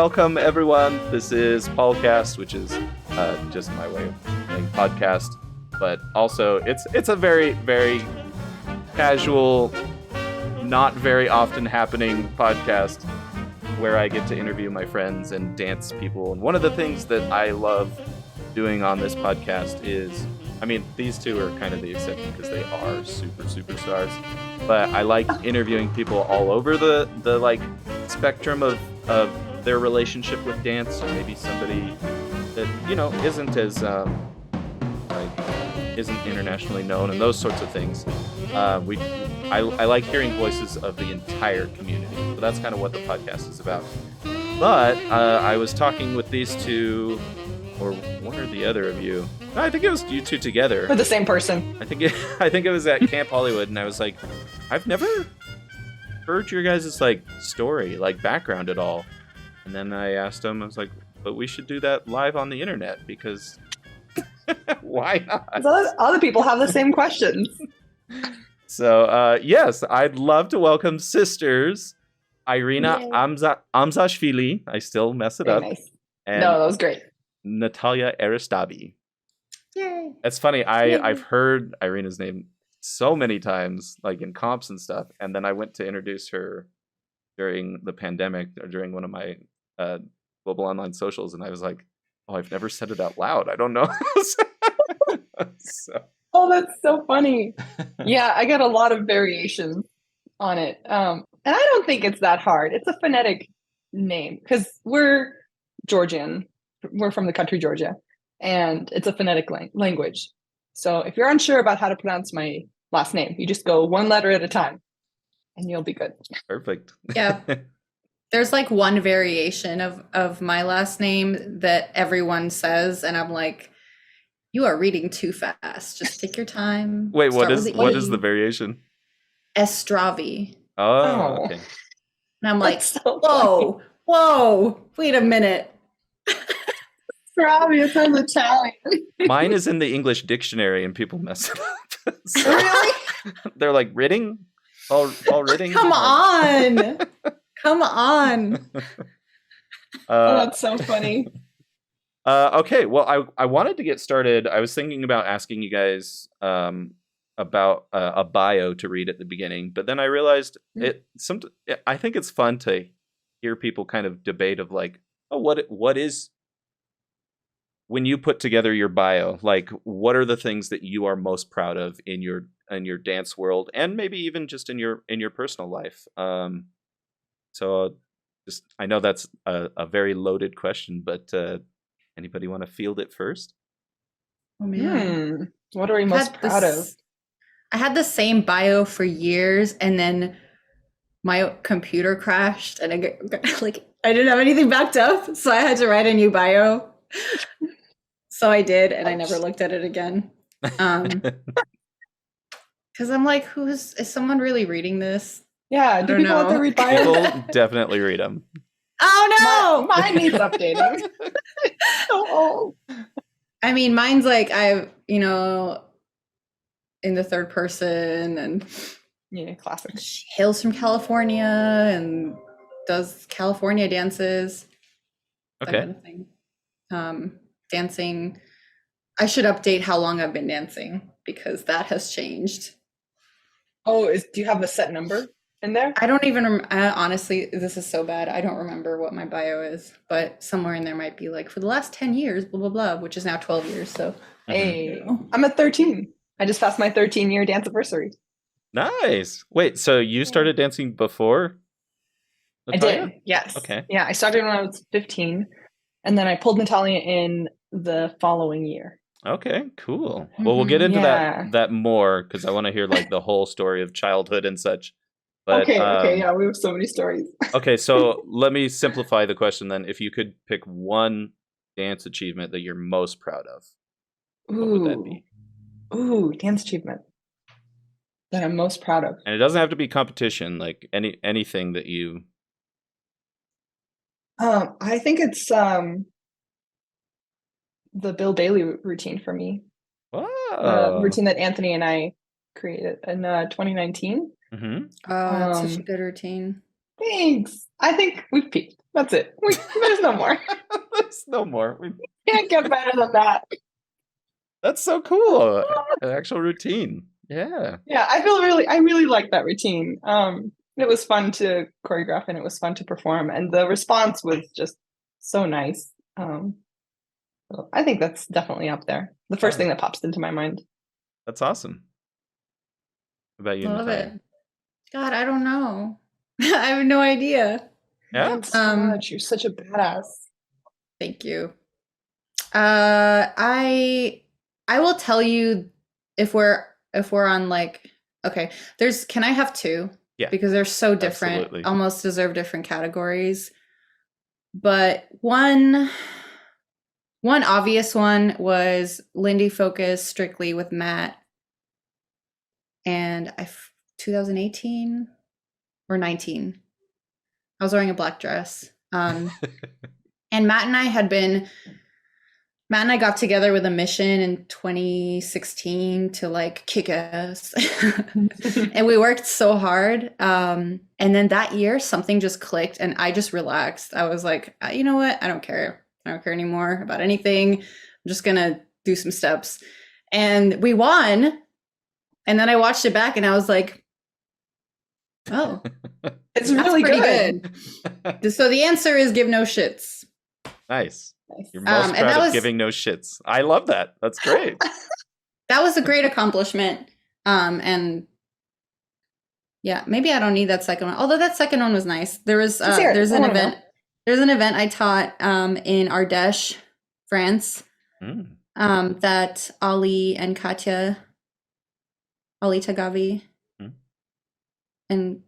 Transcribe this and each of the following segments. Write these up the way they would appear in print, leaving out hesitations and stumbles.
welcome everyone. This is Paulcast, which is just my way of saying podcast, but also it's a very, very casual, not very often happening podcast where I get to interview my friends and dance people. And one of the things that I love doing on this podcast is, I mean, these two are kind of the exception because they are superstars, but I like interviewing people all over the like spectrum of their relationship with dance, or maybe somebody that, you know, isn't as isn't internationally known and those sorts of things. I like hearing voices of the entire community, so that's kind of what the podcast is about. But I was talking with these two, or one or the other of you. No, I think it was you two together. Or the same person. I think it was at Camp Hollywood, and I was like, I've never heard your guys' like story, like background at all. And then I asked him, I was like, but we should do that live on the internet because why not? Other people have the same questions. So, yes, I'd love to welcome sisters Irina Amzashvili. I still mess it Very up. nice. And No, that was great. Natalia Aristabi. Yay. That's funny. I've heard Irina's name so many times, like in comps and stuff. And then I went to introduce her during the pandemic, or during one of my global online socials, and I was like, oh, I've never said it out loud. I don't know. So. Oh, that's so funny. Yeah, I got a lot of variations on it. And I don't think it's that hard. It's a phonetic name because we're Georgian. We're from the country Georgia, and it's a phonetic language. So if you're unsure about how to pronounce my last name, you just go one letter at a time and you'll be good. Perfect. Yeah. There's like one variation of my last name that everyone says, and I'm like, you are reading too fast. Just take your time. Wait, what is E. the variation? Estravi. Oh, okay. And I'm like, so whoa, wait a minute. Estravi, it sounds Italian. Mine is in the English dictionary and people mess it up. So Really? they're like, Ridding? Paul Ridding? Come on. Come on. Oh, that's so funny. Okay, well, I wanted to get started. I was thinking about asking you guys about a bio to read at the beginning, but then I realized I think it's fun to hear people kind of debate of like, oh, what is, when you put together your bio, like what are the things that you are most proud of in your dance world, and maybe even just in your personal life. So just, I know that's a very loaded question, but anybody want to field it first? Oh man. What are we most proud of? I had the same bio for years, and then my computer crashed, and I didn't have anything backed up, so I had to write a new bio. So I did, and I never looked at it again. Because I'm like, is someone really reading this? Yeah, do people have to read bios? People definitely read them. Oh no! Mine needs updating. Oh. I mean, mine's like in the third person, and Yeah, classic. she hails from California and does California dances. That Okay. kind of thing. Dancing. I should update how long I've been dancing because that has changed. Oh, do you have a set number in there? I don't even honestly, this is so bad. I don't remember what my bio is, but somewhere in there might be like for the last 10 years, blah, blah, blah, which is now 12 years. So Hey, I'm at 13. I just passed my 13-year dance anniversary. Nice. Wait, so you started dancing before Natalia? I did, yes. Okay. Yeah, I started when I was 15, and then I pulled Natalia in the following year. Okay, cool. Well, we'll get into Yeah. that more because I want to hear like the whole story of childhood and such. But, Okay, yeah, we have so many stories. Okay, so let me simplify the question then. If you could pick one dance achievement that you're most proud of, what would that be? Ooh, dance achievement that I'm most proud of. And it doesn't have to be competition, like anything that you... I think it's the Bill Bailey routine for me. Wow. Routine that Anthony and I created in 2019. Mm-hmm. that's such a good routine. Thanks. I think we've peaked. That's it. There's no more. There's no more. Can't get better than that. That's so cool. An actual routine. Yeah. Yeah, I really like that routine. It was fun to choreograph and it was fun to perform, and the response was just so nice. So I think that's definitely up there. The first thing that pops into my mind. That's awesome. What about you, Love Natalia? it. God, I don't know. I have no idea. Yeah. Thanks so much. You're such a badass. Thank you. I will tell you if we're on like, okay, can I have two? Yeah. Because they're so different, Absolutely. almost deserve different categories. But one obvious one was Lindy Focus Strictly with Matt. And 2018 or 19. I was wearing a black dress. And Matt and I got together with a mission in 2016 to like kick ass. And we worked so hard. And then that year something just clicked and I just relaxed. I was like, you know what? I don't care. I don't care anymore about anything. I'm just going to do some steps. And we won. And then I watched it back and I was like, oh, it's really good. So the answer is give no shits. Nice. You're most proud of giving no shits. I love that. That's great. That was a great accomplishment. And yeah, maybe I don't need that second one. Although that second one was nice. There's an event I taught in Ardèche, France. That Ali and Katya, Ali Tagavi, and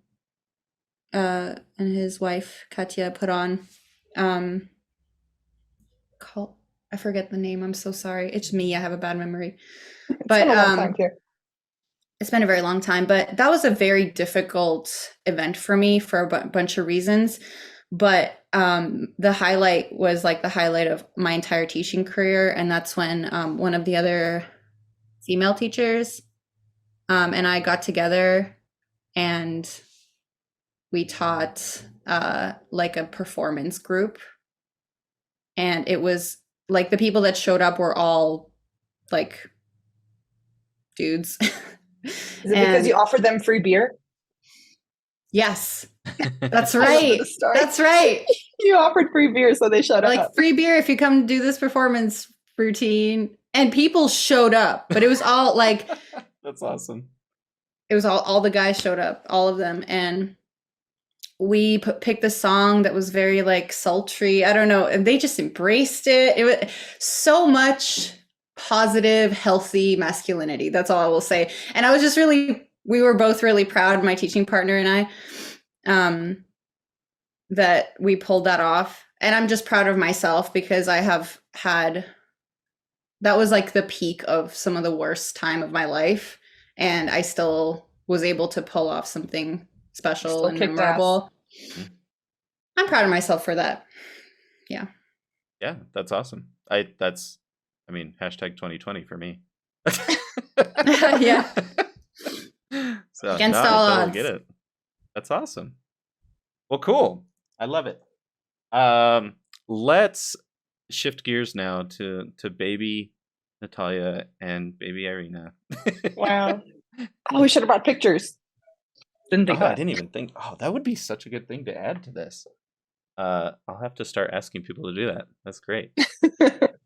his wife Katya put on. I forget the name. I'm so sorry. It's me. I have a bad memory. But it's been a very long time. But that was a very difficult event for me for a bunch of reasons. But the highlight was like the highlight of my entire teaching career, and that's when one of the other female teachers and I got together and we taught like a performance group. And it was like the people that showed up were all like dudes. Is it because you offered them free beer? Yes, that's right. That's right. You offered free beer, so they showed up. Like free beer if you come do this performance routine. And people showed up, but it was all like... That's awesome. It was all the guys showed up, all of them. And we picked a song that was very like sultry. I don't know. And they just embraced it. It was so much positive, healthy masculinity. That's all I will say. And I was just we were both really proud, my teaching partner and I, that we pulled that off. And I'm just proud of myself because I have had, that was like the peak of some of the worst time of my life. And I still was able to pull off something special and memorable. I'm proud of myself for that. Yeah. Yeah, that's awesome. Hashtag 2020 for me. Yeah. So, against all I odds. get it. That's awesome. Well, cool. I love it. Let's shift gears now to baby Natalia and baby Irina. Wow. Oh, we should have brought pictures. Didn't think I didn't even think. Oh, that would be such a good thing to add to this. I'll have to start asking people to do that. That's great.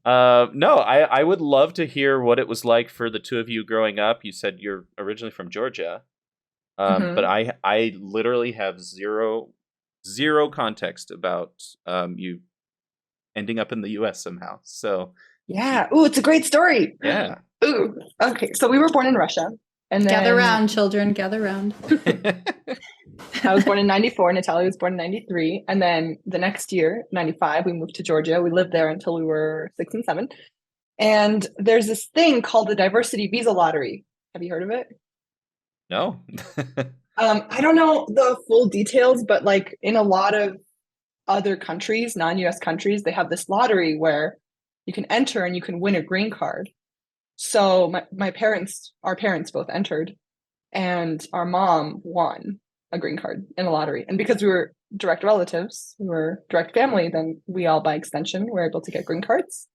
No, I would love to hear what it was like for the two of you growing up. You said you're originally from Georgia, but I literally have zero context about you ending up in the U.S. somehow. So yeah, ooh, it's a great story. Yeah. Ooh, okay. So we were born in Russia, and then gather round, children, gather round. I was born in 94. Natalia was born in 93. And then the next year, 95, we moved to Georgia. We lived there until we were 6 and 7. And there's this thing called the diversity visa lottery. Have you heard of it? No. I don't know the full details, but like in a lot of other countries, non-US countries, they have this lottery where you can enter and you can win a green card. So our parents both entered, and our mom won. a green card in a lottery. And because we were direct relatives, we were direct family, then we all, by extension, were able to get green cards.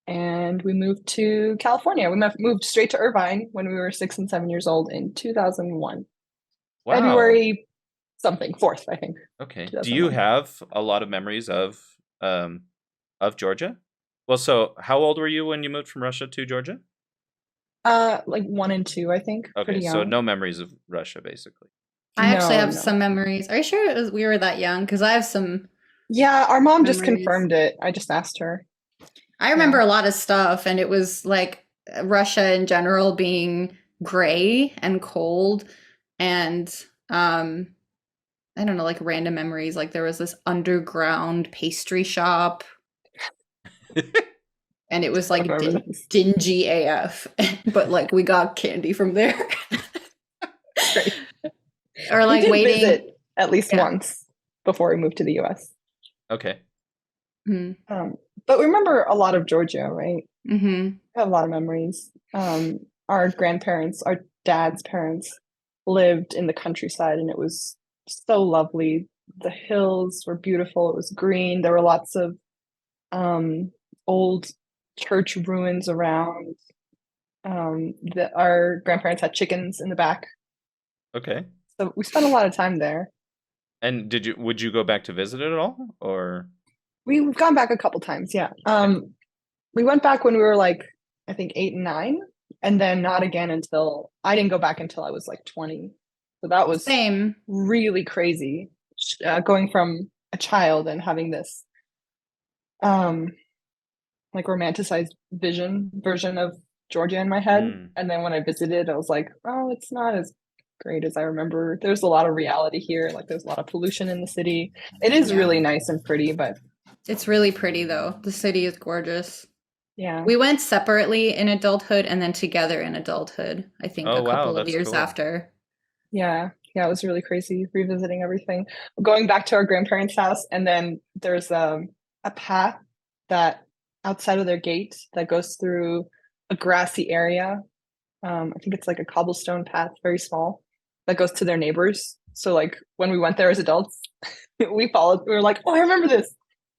And we moved to California. We moved straight to Irvine when we were 6 and 7 years old in 2001. Wow. February something, 4th, I think. Okay. Do you have a lot of memories of Georgia? Well, so how old were you when you moved from Russia to Georgia? Like 1 and 2, I think. Okay, so no memories of Russia, basically. I actually have some memories. Are you sure we were that young? Because I have some. Yeah, our mom just confirmed it. I just asked her. I remember a lot of stuff, and it was like Russia in general being gray and cold, and I don't know, like random memories. Like there was this underground pastry shop, and it was like dingy AF, but like we got candy from there. Or like we did waiting visit at least once before we moved to the US. Okay. Mm-hmm. But we remember a lot of Georgia, right? Mm-hmm. We have a lot of memories. Our grandparents, our dad's parents lived in the countryside, and it was so lovely. The hills were beautiful. It was green. There were lots of old church ruins around. Our grandparents had chickens in the back. Okay. So we spent a lot of time there. And would you go back to visit it at all, or? We've gone back a couple times, yeah. We went back when we were like, I think 8 and 9, and then not again until I didn't go back until I was like 20. So that was really crazy, going from a child and having this like romanticized version of Georgia in my head. And then when I visited, I was like, oh, it's not as great as I remember. There's a lot of reality here. Like there's a lot of pollution in the city. It is really nice and pretty, but it's really pretty though. The city is gorgeous. Yeah. We went separately in adulthood and then together in adulthood, I think a couple of years after. Yeah. Yeah, it was really crazy revisiting everything. Going back to our grandparents' house, and then there's a path that outside of their gate that goes through a grassy area. I think it's like a cobblestone path, very small, that goes to their neighbors. So like when we went there as adults, we followed. We were like, oh, I remember this.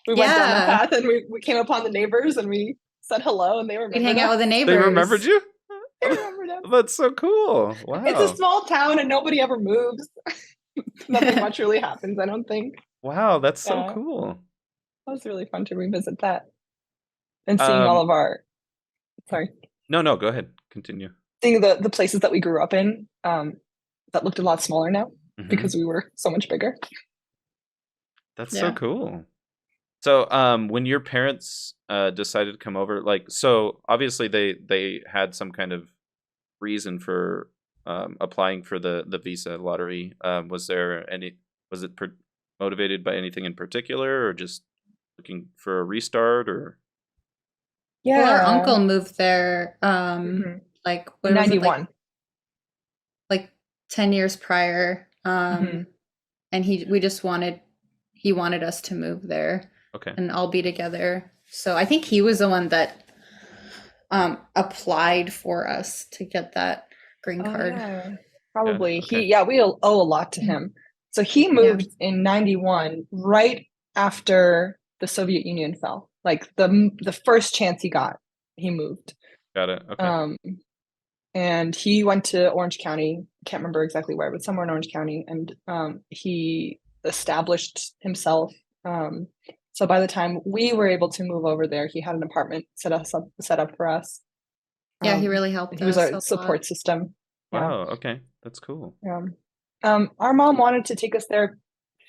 We went down the path and we came upon the neighbors and we said hello, and they remembered us. We hang out with the neighbors. They remembered you? They remembered us. That's so cool. Wow. It's a small town and nobody ever moves. Nothing much really happens, I don't think. Wow, that's so cool. That was really fun to revisit that. And seeing all of our... Sorry. No, go ahead. Continue. Seeing the places that we grew up in that looked a lot smaller now because we were so much bigger. That's so cool. So when your parents decided to come over, like, so obviously they had some kind of reason for applying for the visa lottery. Was it motivated by anything in particular, or just looking for a restart, or? Yeah, well, our uncle moved there like in 91. Like 10 years prior. And he wanted us to move there. Okay. And all be together. So I think he was the one that applied for us to get that green card. Yeah. Probably. Yeah, we owe a lot to him. So he moved in 91, right after the Soviet Union fell. Like the first chance he got, he moved. Got it. Okay. And he went to Orange County. Can't remember exactly where, but somewhere in Orange County. And he established himself. So by the time we were able to move over there, he had an apartment set up for us. Yeah, he really helped us. He was our support system. Wow. Yeah. Okay, that's cool. Yeah. Our mom wanted to take us there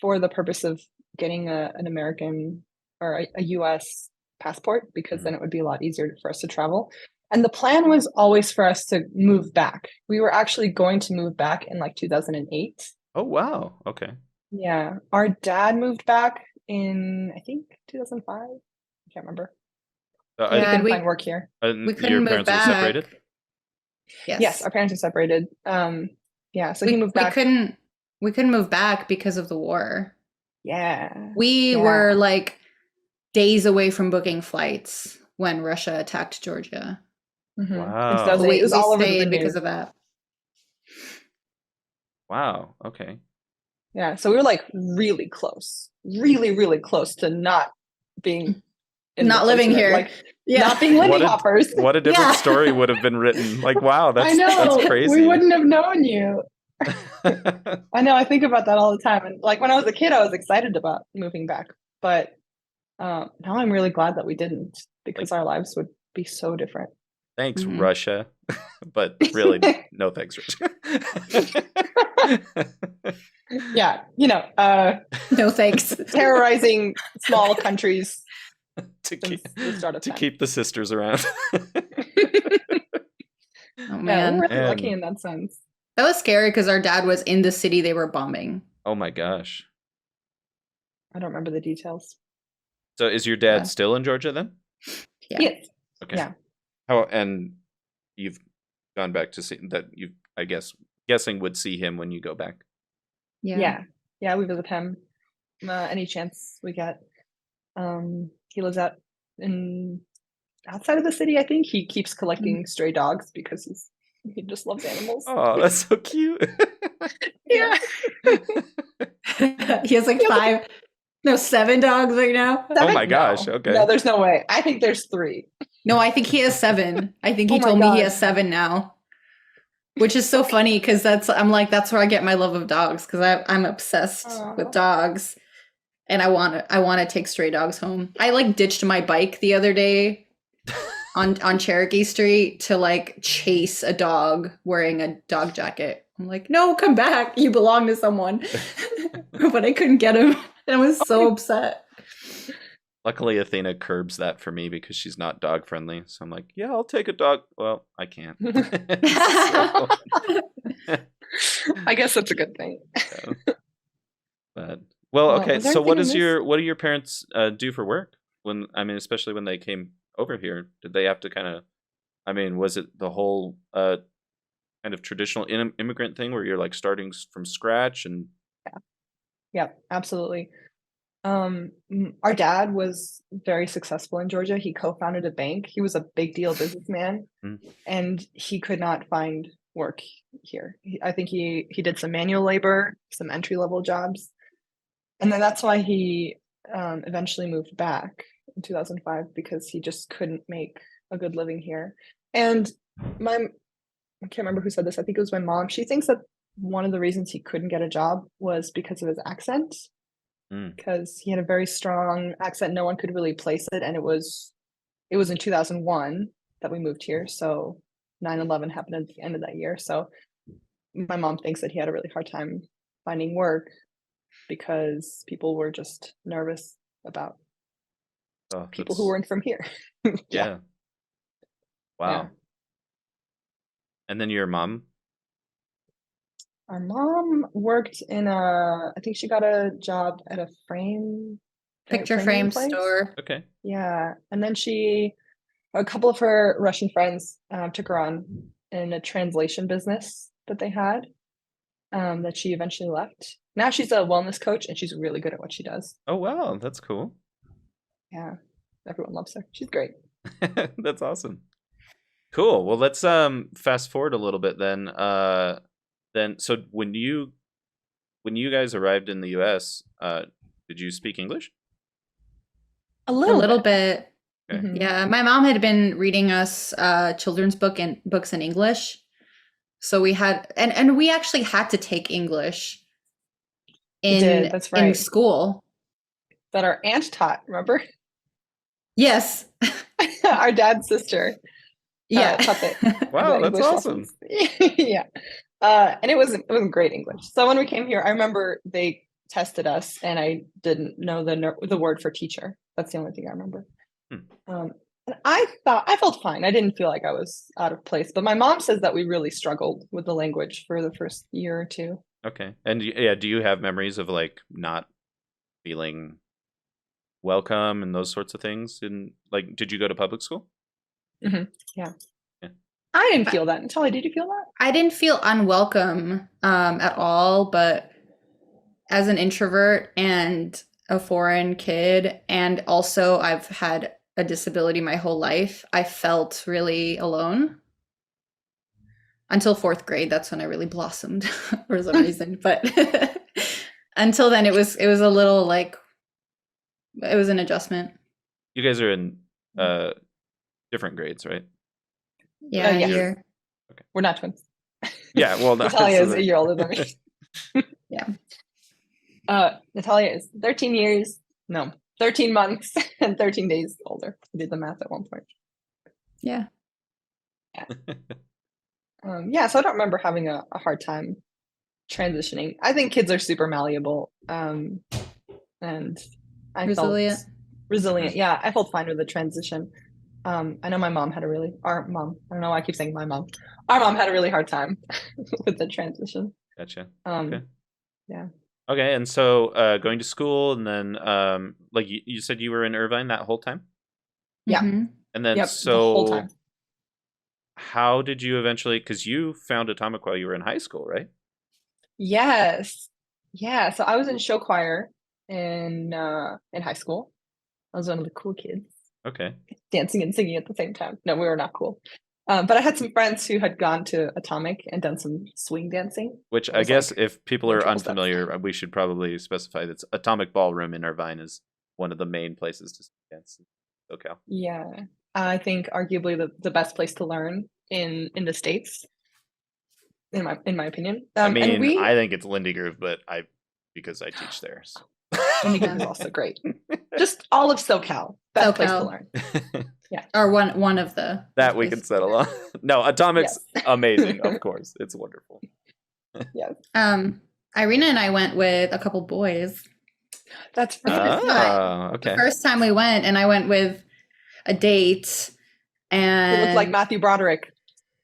for the purpose of getting an American or a U.S. passport, because then it would be a lot easier for us to travel. And the plan was always for us to move back. We were actually going to move back in like 2008. Oh wow. Okay. Yeah, our dad moved back in, I think, 2005. I can't remember. We couldn't find work here. We couldn't move back. Are separated? Yes, our parents are separated. So he moved back. We couldn't move back because of the war. Yeah. We were like days away from booking flights when Russia attacked Georgia. Wow. We stayed because of that. Wow. Okay. Yeah. So we were like really close, really close to not being in the Not place living we're in, here. like Yeah. not being Lindy What Hoppers. a different Yeah. story would have been written. Like, wow, I know. that's crazy. We wouldn't have known you. I know. I think about that all the time. And like when I was a kid, I was excited about moving back. But now I'm really glad that we didn't, because our lives would be so different. Thanks, Mhm. Russia. But really, no thanks, Russia. Yeah. No thanks. Terrorizing small countries to since the start of time. keep the sisters around. Oh Yeah, man. we're really Man. lucky in that sense. That was scary because our dad was in the city they were bombing. Oh my gosh. I don't remember the details. So is your dad Yeah. still in Georgia then? Yeah. Yes. Okay. Yeah. How, and you've gone back to see that you, I guessing would see him when you go back. Yeah. Yeah, we visit him any chance we get. He lives outside of the city, I think. He keeps collecting stray dogs because he just loves animals. Oh, that's so cute. Yeah. He has like 7 dogs right now. Oh my No. gosh, okay. No, there's no way. I think there's 3. No, I think he has 7. I think he Oh my told me he God. has 7 now. Which is so funny because that's where I get my love of dogs, because I'm obsessed with Aw. dogs, and I want to take stray dogs home. I like ditched my bike the other day on Cherokee Street to like chase a dog wearing a dog jacket. I'm like, no, come back. You belong to someone. But I couldn't get him. And I was so upset. Luckily, Athena curbs that for me because she's not dog friendly. So I'm like, yeah, I'll take a dog. Well, I can't. So, I guess that's a good thing. but Well, okay. was there So what anything I what do your parents do for work? Especially when they came over here, did they have to kind of? Was it the whole kind of traditional immigrant thing where you're like starting from scratch and? Yeah, absolutely. Our dad was very successful in Georgia. He co-founded a bank. He was a big deal businessman, and he could not find work here. I think he did some manual labor, some entry-level jobs, and then that's why he eventually moved back in 2005, because he just couldn't make a good living here. And I can't remember who said this. I think it was my mom. She thinks that one of the reasons he couldn't get a job was because of his accent. Because he had a very strong accent. No one could really place it. And it was in 2001 that we moved here. So 9/11 happened at the end of that year. So my mom thinks that he had a really hard time finding work because people were just nervous about people who weren't from here. Yeah. Wow. Yeah. And then your mom? Our mom worked I think she got a job at a Picture framing frame place. store. Okay. Yeah. And then a couple of her Russian friends took her on in a translation business that they had, that she eventually left. Now she's a wellness coach and she's really good at what she does. Oh, wow. That's cool. Yeah. Everyone loves her. She's great. That's awesome. Cool. Well, let's fast forward a little bit then. So when you guys arrived in the US, did you speak English? A A little little bit. Okay. Mhm. Yeah, my mom had been reading us children's books in English. So we had and we actually had to take English We did, that's in right. school. That our aunt taught, remember? Yes. Our dad's sister Yeah. taught the Wow, that's English awesome. lessons. Yeah. And it wasn't great English. So when we came here, I remember they tested us and I didn't know the word for teacher. That's the only thing I remember. And I felt fine. I didn't feel like I was out of place. But my mom says that we really struggled with the language for the first year or two. Okay. And yeah, do you have memories of like not feeling welcome and those sorts of things? And like, did you go to public school? Yeah. I didn't feel that. Natalia, did you feel that? I didn't feel unwelcome at all, but as an introvert and a foreign kid, and also I've had a disability my whole life, I felt really alone. Until 4th grade, that's when I really blossomed for some reason. But until then, it was a little like it was an adjustment. You guys are in different grades, right? Yeah, a yes. year. We're not twins. Yeah, well, no, Natalia so is a year older than me. Yeah. Natalia is 13 months and 13 days older. I did the math at one point. Yeah. So I don't remember having a hard time transitioning. I think kids are super malleable. And I Resilient. felt resilient. Yeah, I felt fine with the transition. I know my mom had our mom, I don't know why I keep saying my mom. Our mom had a really hard time with the transition. Gotcha. Okay. Okay, and so going to school, and then like you said you were in Irvine that whole time? Yeah. Mhm. And then Yep, the whole time. how did you eventually, because you found Atomic while you were in high school, right? Yes. Yeah. So I was in show choir in high school. I was one of the cool kids, Okay. dancing and singing at the same time. No, we were not cool. But I had some friends who had gone to Atomic and done some swing dancing. Which It I was guess like if people are triple steps. unfamiliar, we should probably specify that Atomic Ballroom in Irvine is one of the main places to dance in SoCal. Yeah. I think arguably the best place to learn in the States, in my opinion. I And mean, I think it's Lindy Groove, but because I teach there. So. Lindy Groove is also great. Just all of SoCal, best place to SoCal. learn. Or one of the That we can settle on. No, Atomic's Yes. amazing, of course. It's wonderful. Yes. Irina and I went with a couple boys. That's The right. first time- Okay. The first time we went, and I went with a date, and He looked like Matthew Broderick.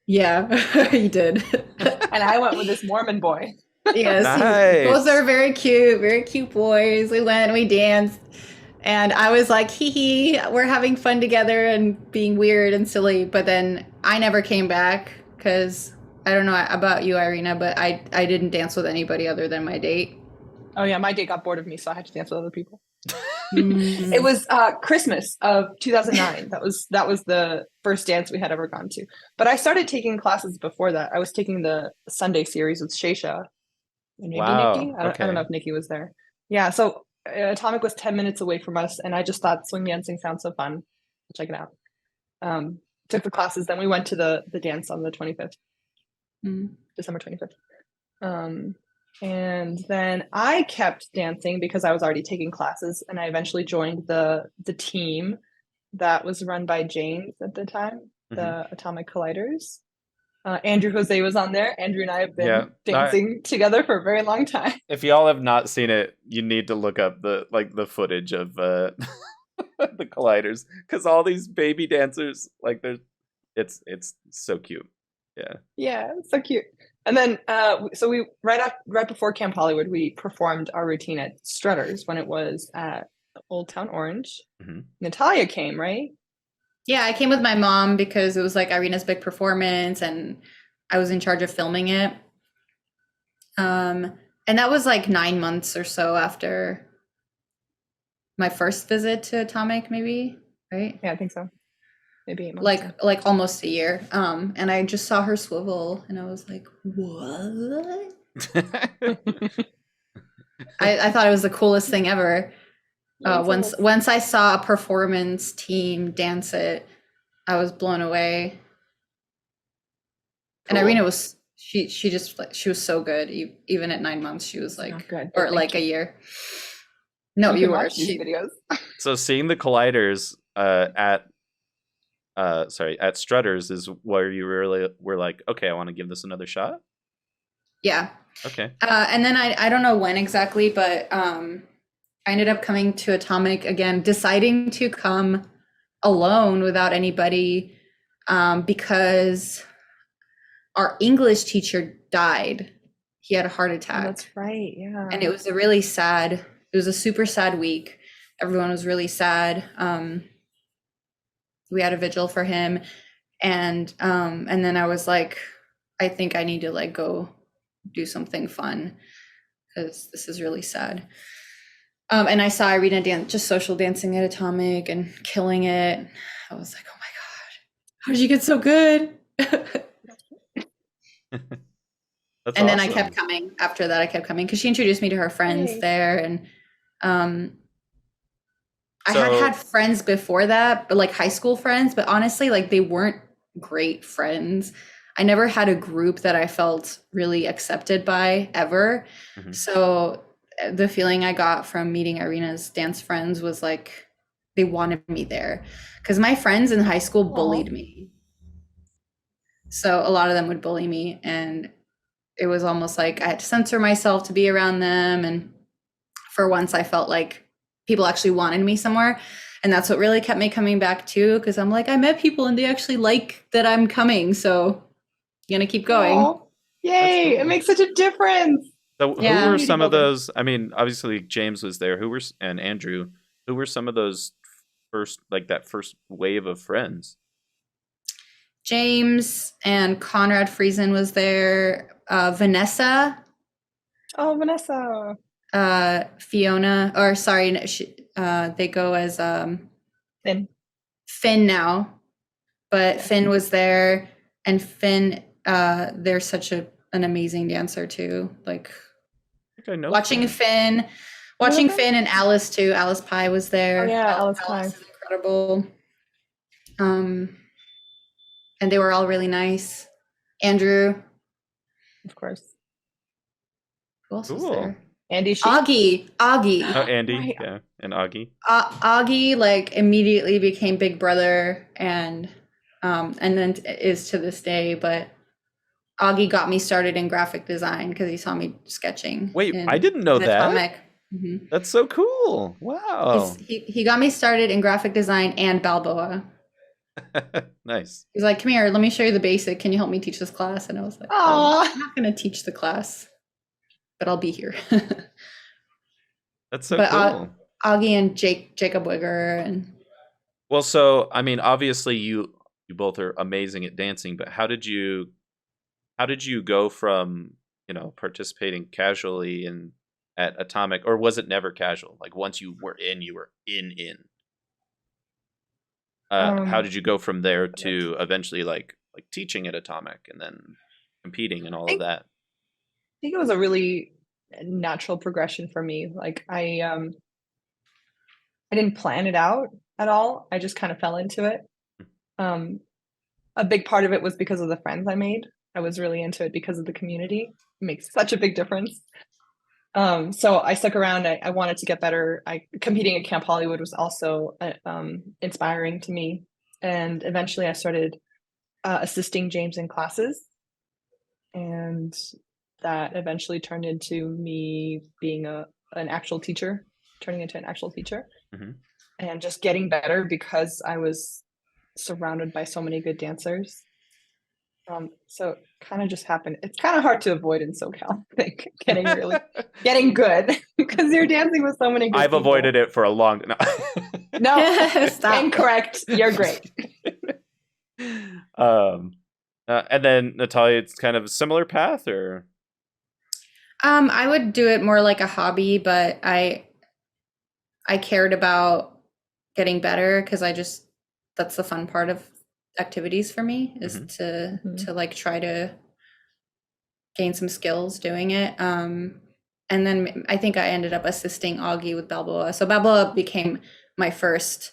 Yeah, he did. And I went with this Mormon boy. Yes, Nice. both are very cute boys. We went, we danced, and I was like, hee hee, we're having fun together and being weird and silly. But then I never came back because I don't know about you, Irina, but I didn't dance with anybody other than my date. Oh yeah, my date got bored of me, so I had to dance with other people. Mm. It was Christmas of 2009. That was the first dance we had ever gone to. But I started taking classes before that. I was taking the Sunday series with Shaysha. And maybe Wow, Nikki. I don't know if Nikki was there. Yeah, so Atomic was 10 minutes away from us, and I just thought swing dancing sounds so fun. Check it out. Took the classes, then we went to the dance on the 25th, December 25th. And then I kept dancing because I was already taking classes, and I eventually joined the team that was run by James at the time, the Atomic Colliders. Andrew Jose was on there. Andrew and I have been dancing together for a very long time. If y'all have not seen it, you need to look up the footage of the Colliders, because all these baby dancers, like, it's so cute. Yeah, so cute. And then so we right before Camp Hollywood, we performed our routine at Strutters when it was at Old Town Orange. Natalia came, right? Yeah, I came with my mom because it was like Irina's big performance, and I was in charge of filming it. And that was like 9 months or so after my first visit to Atomic, maybe, right? Yeah, I think so. Maybe 8 months. Like almost a year. And I just saw her swivel, and I was like, what? I thought it was the coolest thing ever. Once I saw a performance team dance it, I was blown away. Cool. And Irina was she was so good. Even at 9 months, she was like good. or like a year. No, you were. Videos. So seeing the Colliders at Strutters is where you really were like, okay, I want to give this another shot. Yeah. Okay. And then I don't know when exactly, but I ended up coming to Atomic again, deciding to come alone without anybody because our English teacher died. He had a heart attack. Oh, that's right. Yeah. And it was it was a super sad week. Everyone was really sad. We had a vigil for him. And then I was like, I think I need to like go do something fun because this is really sad. And I saw Irina just social dancing at Atomic and killing it. I was like, oh my God, how did you get so good? That's and then I awesome. kept coming after that. I kept coming because she introduced me to her friends Yay. there. And I So- had friends before that, but like high school friends, but honestly, like they weren't great friends. I never had a group that I felt really accepted by ever. Mhm. So the feeling I got from meeting Irina's dance friends was like they wanted me there, because my friends in high school bullied me. So a lot of them would bully me, and it was almost like I had to censor myself to be around them. And for once I felt like people actually wanted me somewhere. And that's what really kept me coming back too, because I'm like, I met people and they actually like that I'm coming. So I'm gonna keep going. Aw, yay! cool. It makes such a difference. So who Yeah. were Community some of building. those? I mean, obviously James was there. And Andrew? Who were some of those first, like that first wave of friends? James and Conrad Friesen was there. Vanessa, Oh, Vanessa. Fiona, or sorry, they go as Finn. Finn now, but Yeah. Finn was there, and Finn, they're such an amazing dancer too. Like I think I know watching Finn. Finn and Alice too. Alice Pie was there. Oh, yeah, Alice Pie. is incredible. And they were all really nice. Andrew, Of course. who else was Cool. there? Andy Sheik. Augie. Oh, Andy, Right. yeah, and Augie. Augie like immediately became big brother, and then is to this day. But Augie got me started in graphic design because he saw me sketching. Wait, in I didn't know that. Atomic. Mhm. That's so cool. Wow. He got me started in graphic design and Balboa. Nice. He's like, come here, let me show you the basic. Can you help me teach this class? And I was like, Aw. I'm not going to teach the class, but I'll be here. That's so But, cool. Augie and Jacob Wigger. And Well, so I mean, obviously you both are amazing at dancing, but how did you go from, participating casually at Atomic, or was it never casual? Like once you were in, you were in. How did you go from there to eventually like teaching at Atomic and then competing and all of that? I think it was a really natural progression for me. Like I didn't plan it out at all. I just kind of fell into it. A big part of it was because of the friends I made. I was really into it because of the community. It makes such a big difference. So I stuck around. I wanted to get better. Competing at Camp Hollywood was also inspiring to me. And eventually I started assisting James in classes. And that eventually turned into me being turning into an actual teacher. Mm-hmm. And just getting better because I was surrounded by so many good dancers. So it kind of just happened. It's kind of hard to avoid in SoCal, I think, getting good because you're dancing with so many good I've people. avoided it for a long No, Stop. incorrect. You're great. And then Natalia, it's kind of a similar path, or? I would do it more like a hobby, but I cared about getting better because that's the fun part of activities for me, is to like try to gain some skills doing it. And then I think I ended up assisting Augie with Balboa. So Balboa became my first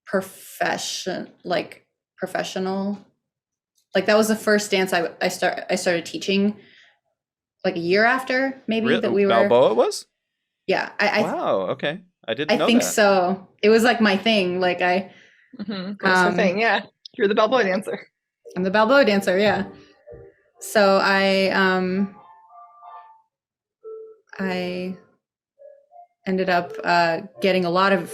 professional. Like that was the first dance I started teaching like a year after maybe that we were. Balboa was? Yeah. Wow. Okay. I didn't know I think that. so. It was like my thing. Like That's the thing. Yeah. You're the Balboa dancer. I'm the Balboa dancer. Yeah. So I ended up getting a lot of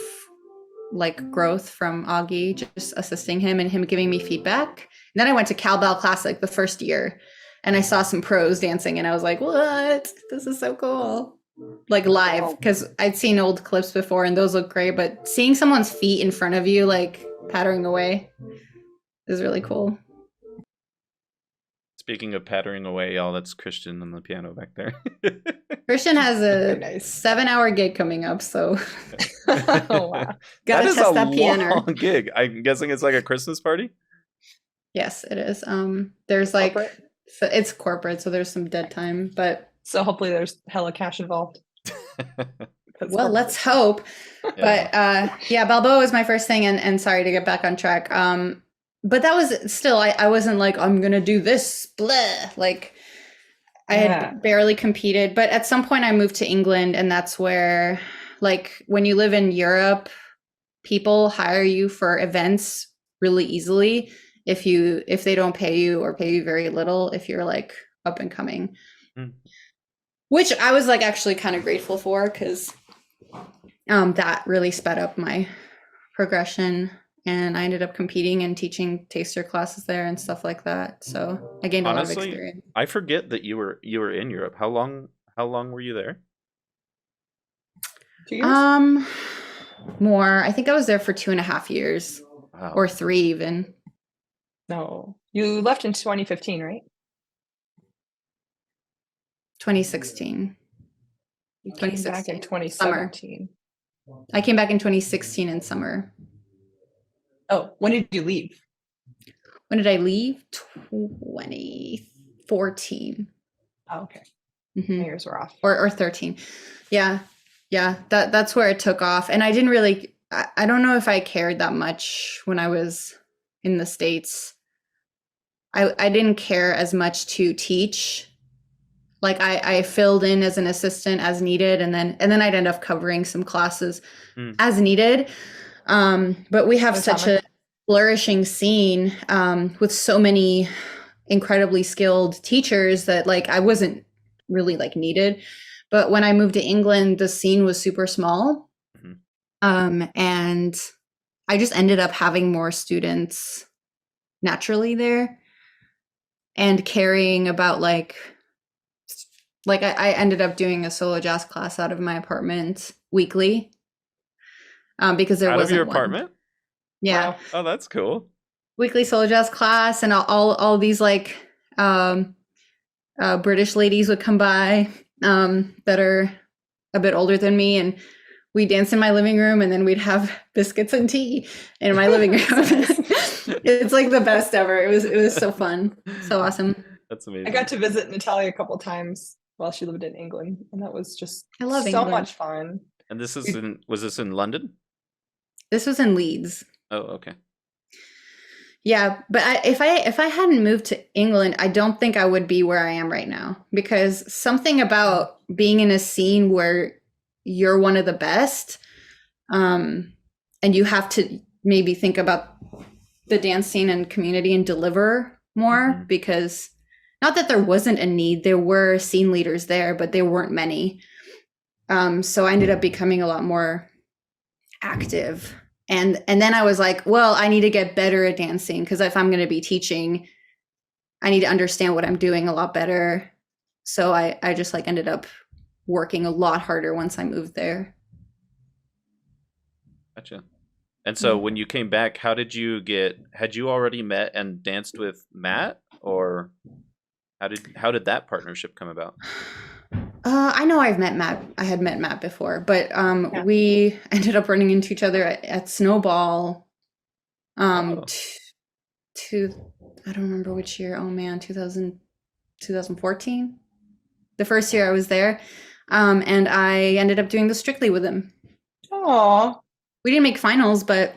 like growth from Augie, just assisting him and him giving me feedback. And then I went to Cowbell Classic the first year and I saw some pros dancing and I was like, what? This is so cool. Like live, because I'd seen old clips before and those look great, but seeing someone's feet in front of you like pattering away is really cool. Speaking of pattering away, y'all, that's Christian on the piano back there. Christian has a nice. 7-hour gig coming up, so Oh, wow. gotta That is test a that piano. long gig. I'm guessing it's like a Christmas party? Yes, it is. There's like Corporate? So it's corporate, so there's some dead time, but So hopefully there's hella cash involved. well, let's hope. Yeah. But yeah, Balboa was my first thing, and sorry to get back on track. But that was still, I wasn't like, I'm gonna do this, blah. Like I had barely competed. But at some point I moved to England, and that's where, like, when you live in Europe, people hire you for events really easily if they don't pay you or pay you very little if you're like up and coming. Which I was like actually kind of grateful for, because that really sped up my progression, and I ended up competing and teaching taster classes there and stuff like that. So I gained a lot of experience. I forget that you were in Europe. How long were you there? 2 years? More. I think I was there for 2.5 years. Wow. Or 3 even. No, you left in 2015, right? 2016. You came back in 2017. Summer. I came back in 2016 in summer. Oh, when did you leave? When did I leave? 2014. Oh, okay. Mm-hmm. My years were off. Or 13. Yeah. That's where it took off. And I didn't really, I don't know if I cared that much when I was in the States. I didn't care as much to teach. Like I filled in as an assistant as needed, and then I'd end up covering some classes as needed. But we have such a flourishing scene with so many incredibly skilled teachers that like I wasn't really like needed. But when I moved to England, the scene was super small. And I just ended up having more students naturally there, and caring about like I ended up doing a solo jazz class out of my apartment weekly, because there wasn't out of your one. apartment. Yeah. Wow. Oh, that's cool. Weekly solo jazz class, and all these like British ladies would come by that are a bit older than me, and we dance in my living room, and then we'd have biscuits and tea in my living room. It's like the best ever. It was so fun, so awesome. That's amazing. I got to visit Natalia a couple times while she lived in England, and that was just so England. Much fun. And this is was this in London? This was in Leeds. Oh, okay. Yeah, but if I hadn't moved to England, I don't think I would be where I am right now, because something about being in a scene where you're one of the best, and you have to maybe think about the dance scene and community and deliver more, because not that there wasn't a need, there were scene leaders there, but there weren't many. So I ended up becoming a lot more active. And then I was like, well, I need to get better at dancing, because if I'm going to be teaching, I need to understand what I'm doing a lot better. So I just like ended up working a lot harder once I moved there. Gotcha. And so when you came back, how did you had you already met and danced with Matt, or how did that partnership come about? I know I've met Matt. I had met Matt before, but we ended up running into each other at Snowball. I don't remember which year. Oh man, 2014. The first year I was there. And I ended up doing the Strictly with him. Aww. We didn't make finals, but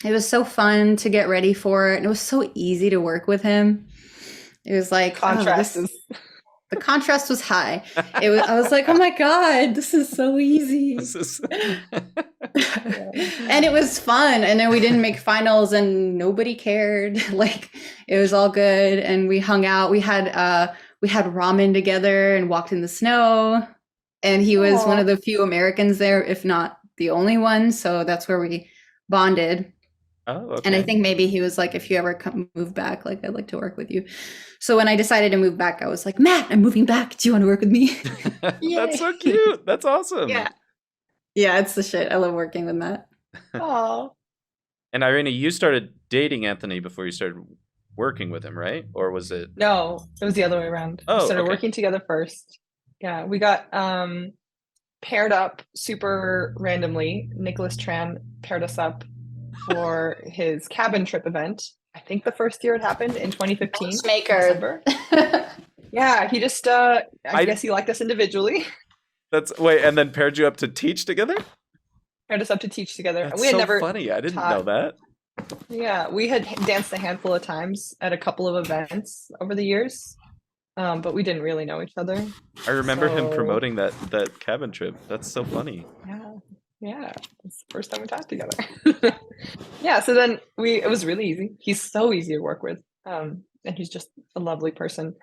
it was so fun to get ready for it. And it was so easy to work with him. It was like the contrast was high. I was like, oh my God, this is so easy. And it was fun. And then we didn't make finals and nobody cared. Like it was all good. And we hung out. We had ramen together and walked in the snow. And he was one of the few Americans there, if not the only one. So that's where we bonded. Oh, okay. And I think maybe he was like, if you ever move back, like I'd like to work with you. So when I decided to move back, I was like, Matt, I'm moving back. Do you want to work with me? That's so cute. That's awesome. Yeah, it's the shit. I love working with Matt. Oh. And Irina, you started dating Anthony before you started working with him, right? Or was it? No, it was the other way around. Oh, we started working together first. Yeah, we got paired up super randomly. Nicholas Tran paired us up for his cabin trip event. I think the first year it happened in 2015. Maker. Yeah, he just I guess he liked us individually. And then paired you up to teach together? Paired us up to teach together. That's We had so never funny. I didn't know that. Yeah, we had danced a handful of times at a couple of events over the years. But we didn't really know each other. I remember him promoting that cabin trip. That's so funny. Yeah. It's the first time we talked together. Yeah, so then it was really easy. He's so easy to work with. And he's just a lovely person.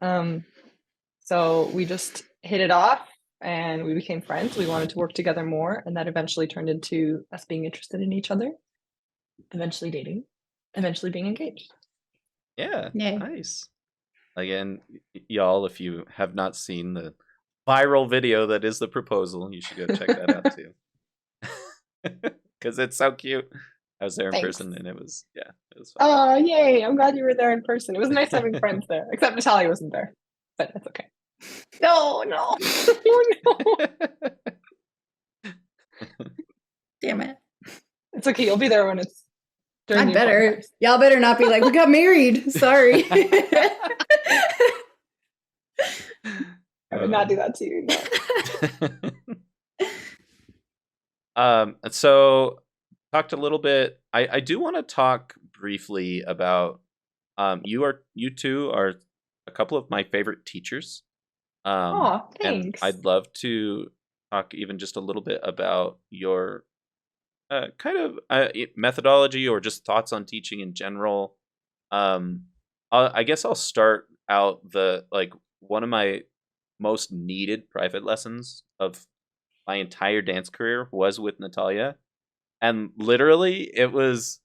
So we just hit it off and we became friends. We wanted to work together more, and that eventually turned into us being interested in each other, eventually dating, eventually being engaged. Yeah. Nice. Again, y'all, if you have not seen the viral video that is the proposal, you should go check that out too. Because it's so cute. I was there in person, and it was fun. Oh, yay. I'm glad you were there in person. It was nice having friends there, except Natalia wasn't there, but that's okay. No. Oh, no. Damn it. It's okay. You'll be there when it's during I better. Y'all better not be like, we got married. Sorry. I would not do that to you. No. So talked a little bit. I do want to talk briefly about you two are a couple of my favorite teachers. Thanks. And I'd love to talk even just a little bit about your kind of methodology or just thoughts on teaching in general. I guess I'll start out one of my most needed private lessons of my entire dance career was with Natalia. And literally it was,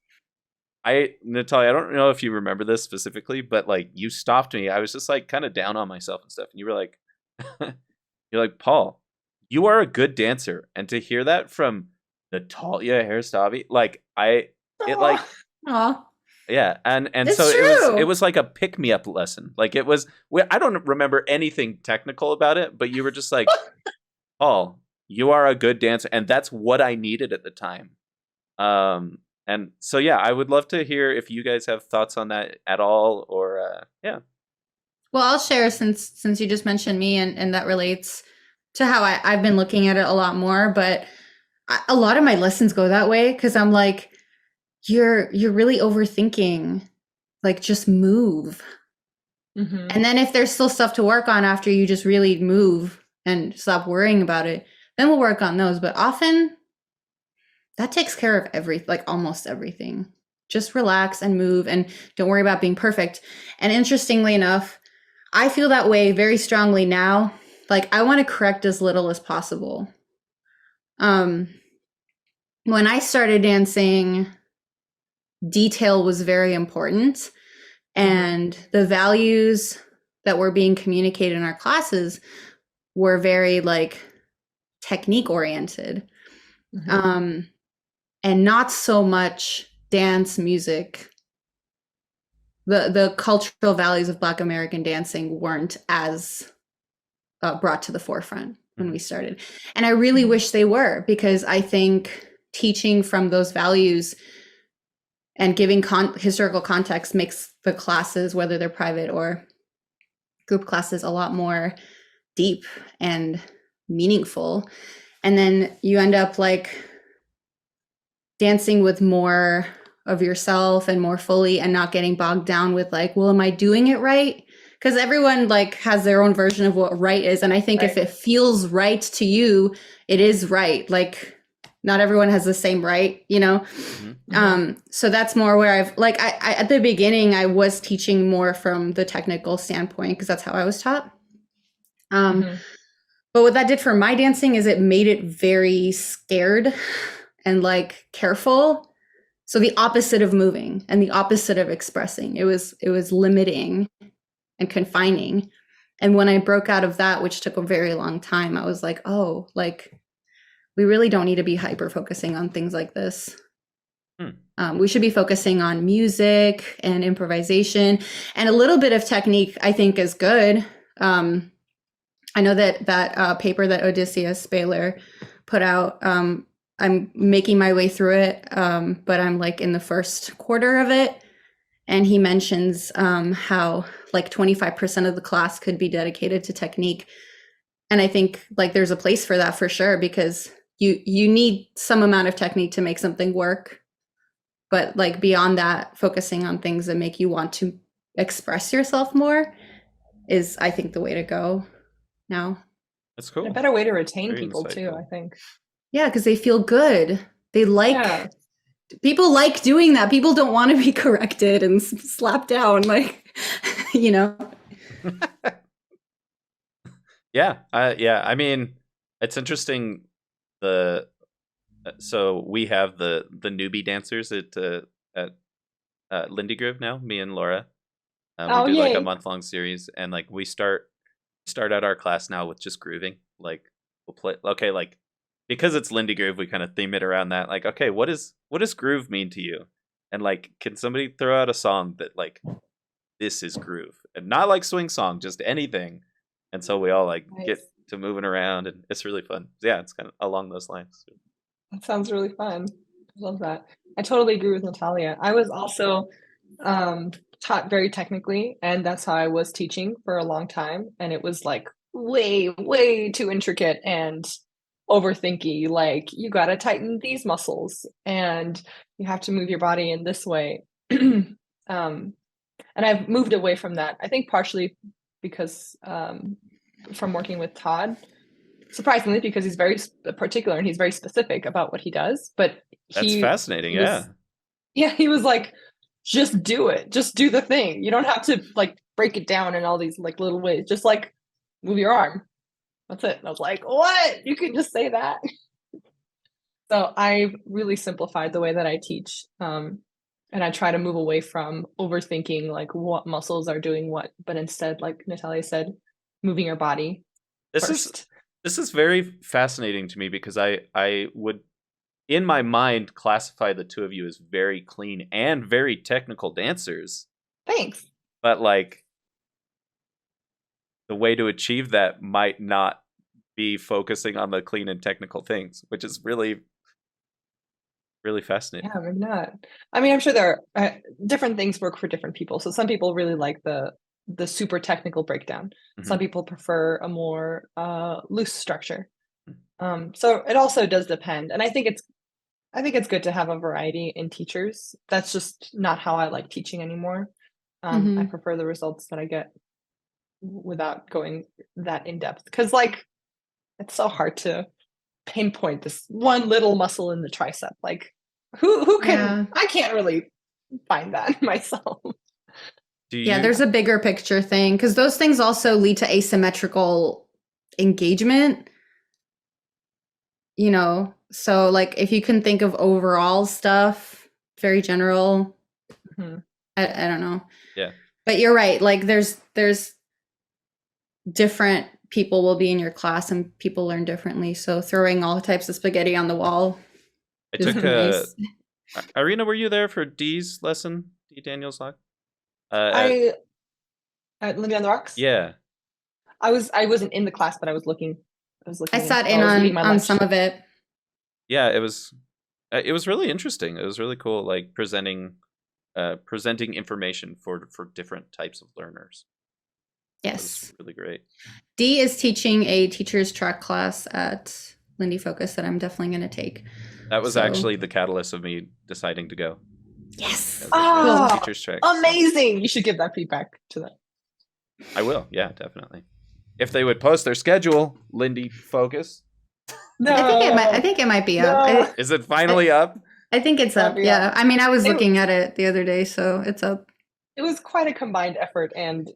Natalia, I don't know if you remember this specifically, but like you stopped me. I was just like kind of down on myself and stuff. And you were like, you're like, Paul, you are a good dancer. And to hear that from Natalia Heristavi, yeah, and it's so true. it was like a pick me up lesson. Like it was, I don't remember anything technical about it, but you were just like, Paul, you are a good dancer, and that's what I needed at the time. And so yeah, I would love to hear if you guys have thoughts on that at all, or yeah. Well, I'll share since you just mentioned me, and that relates to how I've been looking at it a lot more. But a lot of my lessons go that way because I'm like, you're really overthinking, like just move. Mm-hmm. And then if there's still stuff to work on after you just really move and stop worrying about it, then we'll work on those. But often that takes care of almost everything. Just relax and move and don't worry about being perfect. And interestingly enough, I feel that way very strongly now. Like I want to correct as little as possible. When I started dancing, detail was very important, and the values that were being communicated in our classes were very like technique oriented, and not so much dance music. The cultural values of Black American dancing weren't as brought to the forefront when we started, and I really wish they were, because I think teaching from those values and giving historical context makes the classes, whether they're private or group classes, a lot more deep and meaningful. And then you end up like dancing with more of yourself and more fully, and not getting bogged down with like, well, am I doing it right? Because everyone like has their own version of what right is. And I think if it feels right to you, it is right. Like not everyone has the same right, you know? So that's more where I've like, I at the beginning, I was teaching more from the technical standpoint because that's how I was taught. But what that did for my dancing is it made it very scared and like careful. So the opposite of moving and the opposite of expressing. It was limiting and confining. And when I broke out of that, which took a very long time, I was like, oh, like we really don't need to be hyper focusing on things like this. We should be focusing on music and improvisation, and a little bit of technique, I think, is good. I know that paper that Odysseus Baylor put out, I'm making my way through it, but I'm like in the first quarter of it. and he mentions how like 25% of the class could be dedicated to technique. And I think like there's a place for that for sure, because you need some amount of technique to make something work. But like beyond that, focusing on things that make you want to express yourself more is, I think, the way to go now. That's cool. A better way to retain Very people too, insightful. I think. Yeah, because they feel good. They like Yeah. people like doing that. People don't want to be corrected and slapped down, like, you know. Yeah, I mean, it's interesting. So we have the newbie dancers at Lindy Grove now. Me and Laura. Oh, We do like a yay. month-long series, and like we start out our class now with just grooving. Like we'll play. Okay, like because it's Lindy Groove, we kind of theme it around that. Like, okay, what does groove mean to you? And like, can somebody throw out a song that like this is groove, and not like swing song, just anything. And so we all like get Nice. to moving around, and it's really fun. Yeah, it's kind of along those lines. That sounds really fun. I love that. I totally agree with Natalia. I was also taught very technically, and that's how I was teaching for a long time. And it was like way, way too intricate and overthinky. Like you got to tighten these muscles and you have to move your body in this way. And I've moved away from that. I think partially because from working with Todd, surprisingly, because he's very particular and he's very specific about what he does. But That's fascinating. he was like, just do it. Just do the thing. You don't have to like break it down in all these like little ways. Just like move your arm. That's it. And I was like, what? You can just say that. So I've really simplified the way that I teach. And I try to move away from overthinking like what muscles are doing what, but instead, like Natalia said, moving your body first. This is very fascinating to me because I would, in my mind, classify the two of you as very clean and very technical dancers. Thanks. But like the way to achieve that might not be focusing on the clean and technical things, which is really, really fascinating. Yeah, maybe not. I mean, I'm sure there are different things work for different people. So some people really like the super technical breakdown. Some people prefer a more loose structure. So it also does depend. And I think it's good to have a variety in teachers. That's just not how I like teaching anymore. I prefer the results that I get without going that in depth. Because like it's so hard to pinpoint this one little muscle in the tricep. Like who can I can't really find that myself. There's a bigger picture thing, because those things also lead to asymmetrical engagement, you know. So like if you can think of overall stuff, very general, I don't know. Yeah, but you're right, like there's different people will be in your class and people learn differently, so throwing all types of spaghetti on the wall. I took nice. Irina, were you there for Dee's lesson? D. Daniels' log? At Lindy on the Rocks? Yeah. I wasn't in the class, but I was looking. I sat in on some of it. Yeah, it was really interesting. It was really cool, like presenting information for different types of learners. Yes. Really great. Dee is teaching a teacher's track class at Lindy Focus that I'm definitely going to take. That was actually the catalyst of me deciding to go. Yes. Teacher's track. Amazing. You should give that feedback to them. I will. Yeah, definitely. If they would post their schedule, Lindy Focus. No. I think it might be up. Is it finally up? I think it's up. Yeah. I mean, I was looking at it the other day, so it's up. It was quite a combined effort, and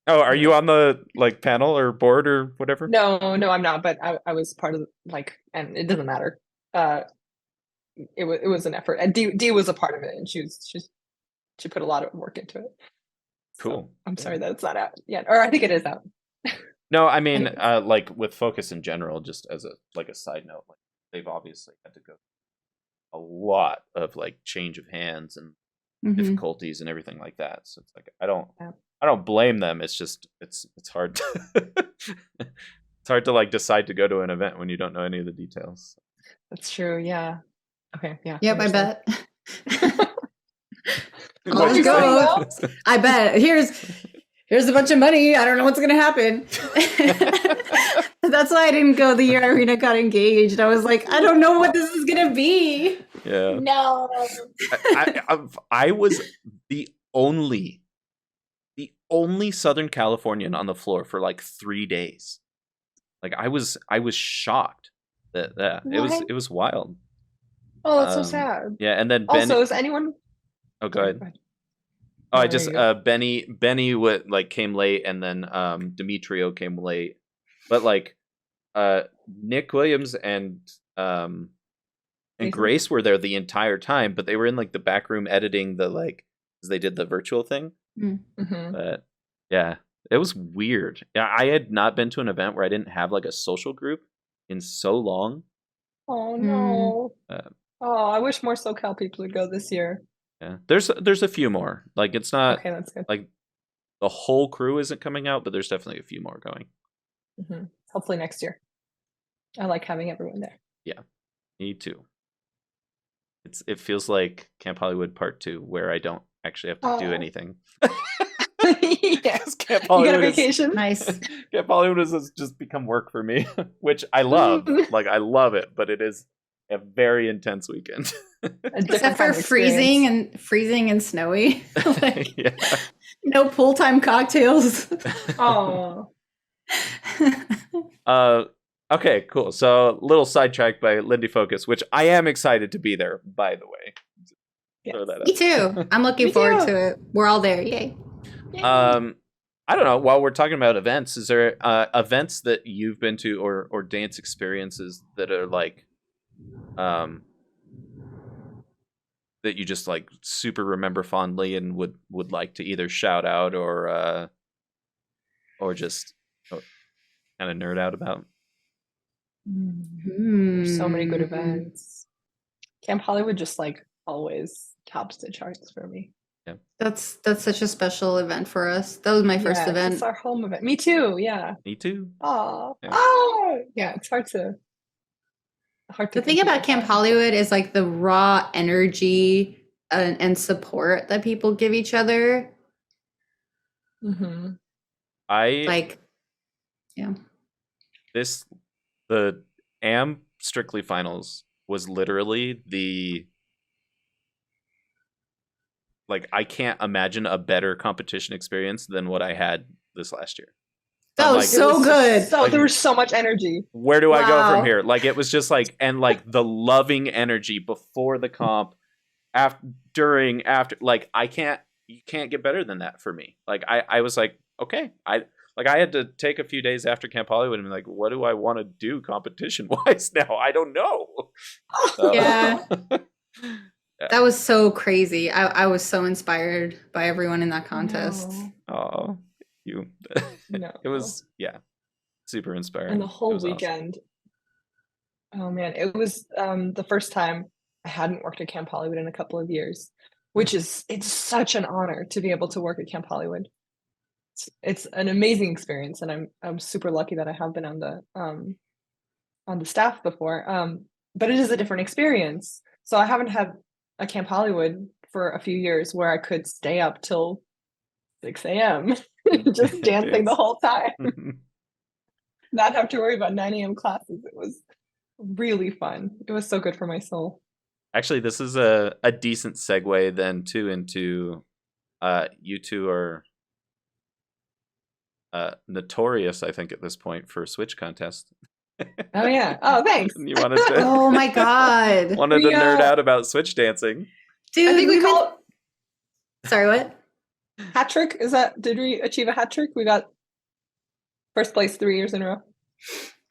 oh, are you on the like panel or board or whatever? No, I'm not. But I was part of like, and it doesn't matter. It was an effort, and Dee was a part of it, and she put a lot of work into it. Cool. So I'm sorry that it's not out yet, or I think it is out. No, I mean, like with Focus in general, just as a side note, like they've obviously had to go a lot of like change of hands and difficulties and everything like that. So it's like I don't blame them. It's just it's hard. It's hard to like decide to go to an event when you don't know any of the details. That's true. Yeah. Okay. Yeah. Yep. I bet. Let's go. I bet. Here's a bunch of money. I don't know what's gonna happen. That's why I didn't go the year Irina got engaged. I was like, I don't know what this is gonna be. Yeah. No. I was the only Southern Californian on the floor for like 3 days. Like I was shocked that it was wild. Oh, that's so sad. Yeah, and then Also, is anyone? Oh, go ahead. Oh, I just Benny came late, and then Demetrio came late, but like Nick Williams and Grace were there the entire time, but they were in like the back room editing the because they did the virtual thing. Mm-hmm. But yeah, it was weird. Yeah, I had not been to an event where I didn't have like a social group in so long. Oh no! I wish more SoCal people would go this year. Yeah, there's a few more. Like it's not okay. That's good. Like the whole crew isn't coming out, but there's definitely a few more going. Mm-hmm. Hopefully next year. I like having everyone there. Yeah, me too. It feels like Camp Hollywood Part 2, where I don't actually have to do anything. Yes, Camp Hollywood you get a vacation. Nice. Camp Hollywood has just become work for me, which I love. Like I love it, but it is a very intense weekend. Except for freezing and snowy. Like, yeah. No pool time cocktails. Oh. Okay, cool. So little sidetracked by Lindy Focus, which I am excited to be there, by the way. Yes. Me too. I'm looking forward to it. We're all there. Yay. I don't know. While we're talking about events, is there events that you've been to or dance experiences that are like that you just like super remember fondly and would like to either shout out or just kind of nerd out about? There's so many good events. Camp Hollywood just like always tops the charts for me. Yeah, that's such a special event for us. That was my first event. It's our home event. Me too. Yeah. Me too. Oh, yeah. Yeah. It's hard to. The thing about Camp Hollywood is like the raw energy and support that people give each other. Mm-hmm. The AM Strictly Finals was literally I can't imagine a better competition experience than what I had this last year. That was so good. There was so much energy. Where do I go from here? Like it was just like, and like the loving energy before the comp, after, like you can't get better than that for me. Like I was like, okay, I had to take a few days after Camp Hollywood and be like, what do I want to do competition wise now? I don't know. So. Yeah. That was so crazy. I was so inspired by everyone in that contest. Oh, you. No. It was, super inspiring. And the whole weekend. Awesome. Oh man, it was the first time I hadn't worked at Camp Hollywood in a couple of years, it's such an honor to be able to work at Camp Hollywood. It's an amazing experience, and I'm super lucky that I have been on the staff before. But it is a different experience. So I haven't had a Camp Hollywood for a few years where I could stay up till 6 a.m. just dancing the whole time. Not have to worry about 9 a.m. classes. It was really fun. It was so good for my soul. Actually, this is a decent segue then too into you two are notorious, I think, at this point for Switch contest. Oh yeah. Oh, thanks. You wanted to oh my god. Wanted to nerd out about Switch dancing. Dude, I think we call it. Sorry, what? Hat trick? Did we achieve a hat trick? We got first place 3 years in a row.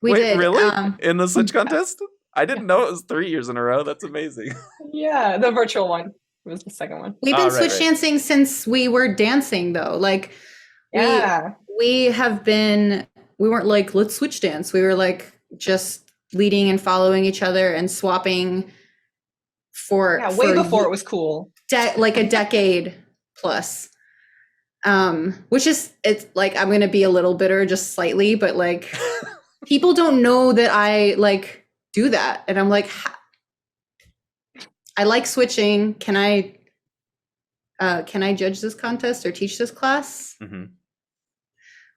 We did. Really? In the Switch contest? I didn't know it was 3 years in a row. That's amazing. Yeah, the virtual one was the second one. We've been Switch dancing since we were dancing, though. Like, we weren't like, let's Switch dance. We were like just leading and following each other and swapping way before it was cool. Like a decade plus. Which is, it's like, I'm going to be a little bitter just slightly, but like people don't know that I like do that. And I'm like, I like switching. Can I can I judge this contest or teach this class? Mm-hmm.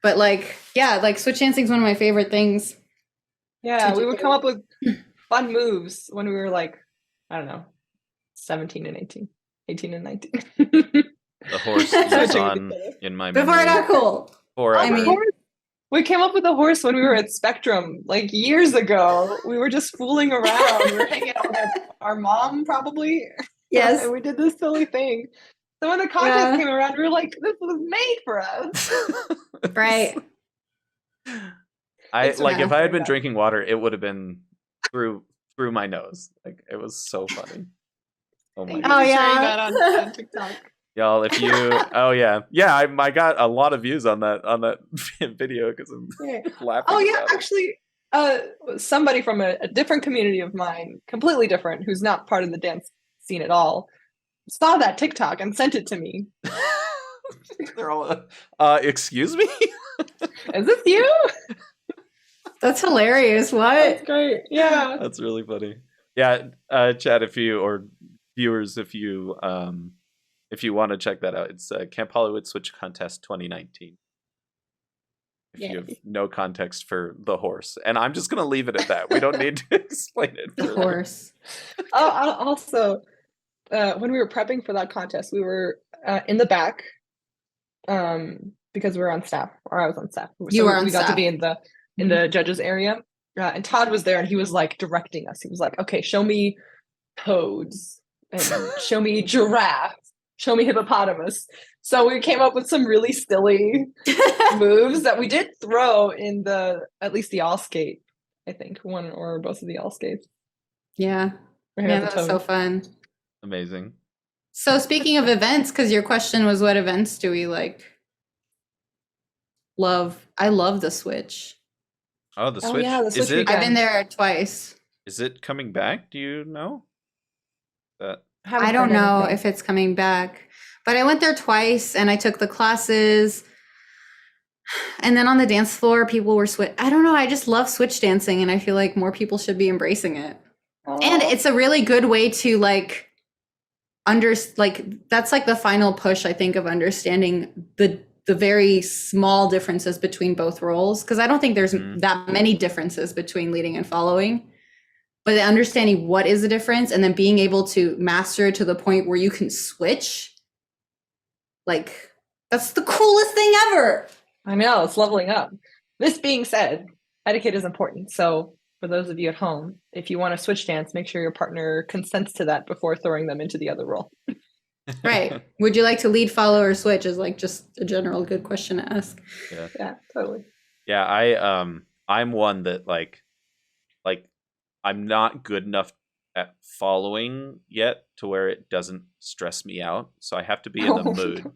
But like, yeah, like switch dancing is one of my favorite things. Yeah, to we would do. come up with fun moves when we were like, I don't know, 17 and 18, 18 and 19. The horse lives Switching with on each other. in my Before memory not cool. forever. I mean- Horse. We came up with a horse when we were at Spectrum, like years ago. We were just fooling around. We were hanging out with our mom, probably. Yes. And we did this silly thing. So when the contest Yeah. came around, we were like, this was made for us. Right. I It's like if I had been around. drinking water, it would have been through my nose. Like it was so funny. Oh my Thank god. you Oh, for sharing yeah. that on TikTok. Y'all, if you I got a lot of views on that video because I'm Yeah. laughing. Oh yeah, about it. actually, somebody from a different community of mine, completely different, who's not part of the dance scene at all, saw that TikTok and sent it to me. They're all excuse me? Is this you? That's hilarious. That's What? great. Yeah. That's really funny. Yeah, chat if you or viewers if you want to check that out. It's Camp Hollywood Switch Contest 2019. If you have Yay. no context for the horse, and I'm just gonna leave it at that. We don't need to explain it. The further. horse. Oh, also, when we were prepping for that contest, we were in the back because we were on staff, or I was on staff. You were on we got to staff. be in the judges area, and Todd was there, and he was like directing us. He was like, "Okay, show me toads, and show me giraffe, show me hippopotamus." So we came up with some really silly moves that we did throw in at least the all skate. I think one or both of the all skates. Yeah. We had Man, the that was so toad. fun. Amazing. So speaking of events, because your question was what events do we like love? I love the Switch. Oh, the Oh, Switch. yeah, the Is Switch it weekend. I've been there twice. is it coming back? Do you know? That I don't know if it's coming back, but I went there twice and I took the classes. And then on the dance floor, people were I don't know. I just love Switch dancing, and I feel like more people should be embracing it. And it's a really good way to like that's like the final push, I think, of understanding the very small differences between both roles, because I don't think there's that many differences between leading and following, but understanding what is the difference and then being able to master it to the point where you can switch, like that's the coolest thing ever. I know, it's leveling up. This being said, etiquette is important. So for those of you at home, if you want to switch dance, make sure your partner consents to that before throwing them into the other role. Right. Would you like to lead, follow, or switch is like just a general good question to ask. Yeah, totally. Yeah, I'm one that like I'm not good enough at following yet to where it doesn't stress me out. So I have to be in the mood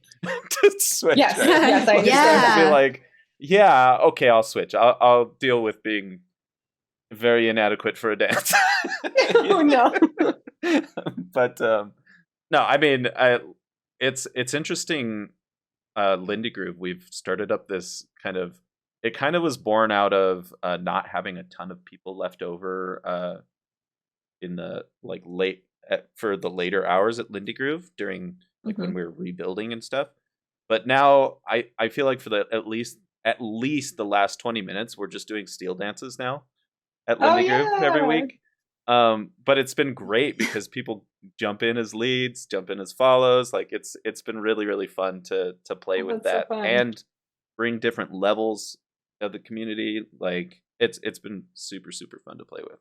to switch. Yes, right? yes, I Like, I have to Yeah. be like, yeah, okay, I'll switch. I'll deal with being very inadequate for a dance. Oh no. But no, I mean, it's interesting. Lindy Groove, we've started up this it kind of was born out of not having a ton of people left over in the like for the later hours at Lindy Groove during like when we were rebuilding and stuff. But now I feel like for the at least the last 20 minutes we're just doing steel dances now at Lindy Groove every week. But it's been great because people jump in as leads, jump in as follows. Like it's been really, really fun to play with that's so that fun. and bring different levels of the community. Like it's been super, super fun to play with.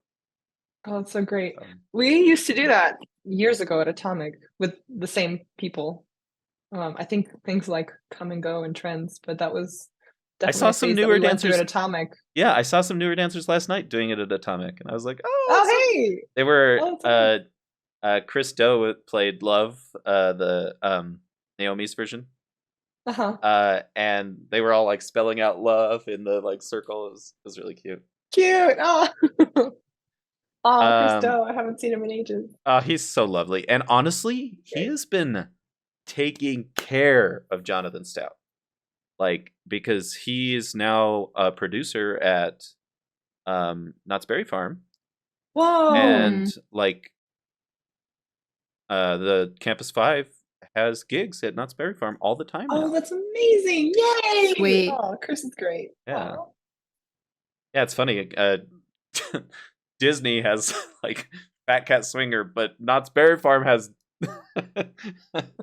Oh, it's so great. We used to do that years ago at Atomic with the same people. I think things like come and go and trends, but that was definitely saw a some phase that newer we went through dancers- at Atomic. Yeah, I saw some newer dancers last night doing it at Atomic, and I was like, Oh, hey! They were Oh, that's Chris Doe played Love, the Naomi's version. Uh-huh. And they were all like spelling out love in the like circle. It was really cute. Cute! Oh! Oh, Chris Um, Doe. I haven't seen him in ages. He's so lovely. And honestly, he has been taking care of Jonathan Stout. Like, because he is now a producer at Knott's Berry Farm. Whoa! And like the Campus 5 has gigs at Knott's Berry Farm all the time now. Oh, that's amazing! Yay! Sweet. Oh, Chris is great. Yeah. Wow. Yeah, it's funny. Disney has like Fat Cat Swinger, but Knott's Berry Farm has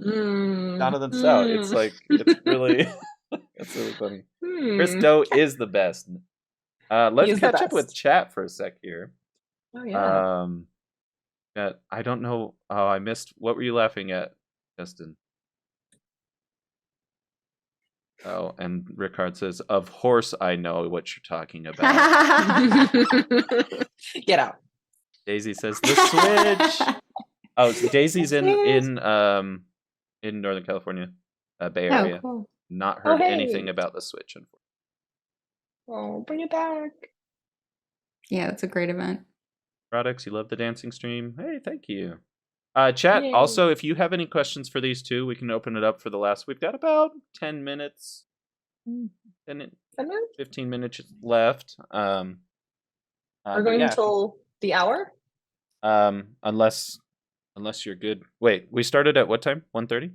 Jonathan Stout. It's like it's really it's really funny. Chris Do is the best. Let's catch up with chat for a sec here. Oh yeah. I don't know. Oh, I missed. What were you laughing at, Justin? Oh, and Rickard says, "Of course, I know what you're talking about." Get out. Daisy says, "The Switch." Oh, Daisy's in Northern California, Bay Area. Cool. Not heard hey. anything about the Switch, unfortunately. Oh, bring it back. Yeah, it's a great event. Products, you love the dancing stream. Hey, thank you. Chat, Yay. also, if you have any questions for these two, we can open it up for the last. We've got about 10 minutes. 15 minutes left. We're going until the hour? Unless you're good. Wait, we started at what time? 1:30?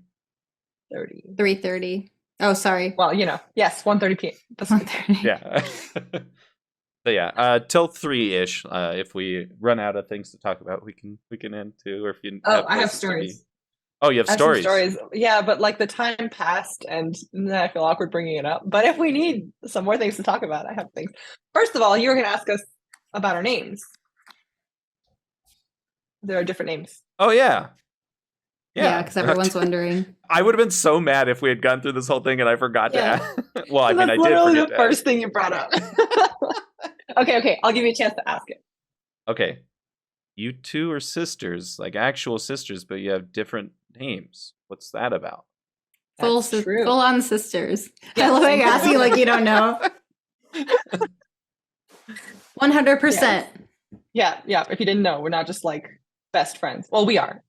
3:30. Oh, sorry. Well, yes, 1:30 p.m. That's 1:30. Yeah. So yeah, till 3-ish. If we run out of things to talk about, we can end too. Or if you I have stories. Oh, you have stories. Stories. Yeah, but like the time passed and I feel awkward bringing it up. But if we need some more things to talk about, I have things. First of all, you were going to ask us about our names. There are different names. Oh, yeah. Yeah, because everyone's wondering. I would have been so mad if we had gone through this whole thing and I forgot to ask. Well, I mean, I did literally forget the first thing you brought up. Okay. I'll give you a chance to ask it. Okay. You two are sisters, like actual sisters, but you have different names. What's that about? Full on sisters. Yeah, I love how you ask you like you don't know. 100%. Yeah. If you didn't know, we're not just like best friends. Well, we are,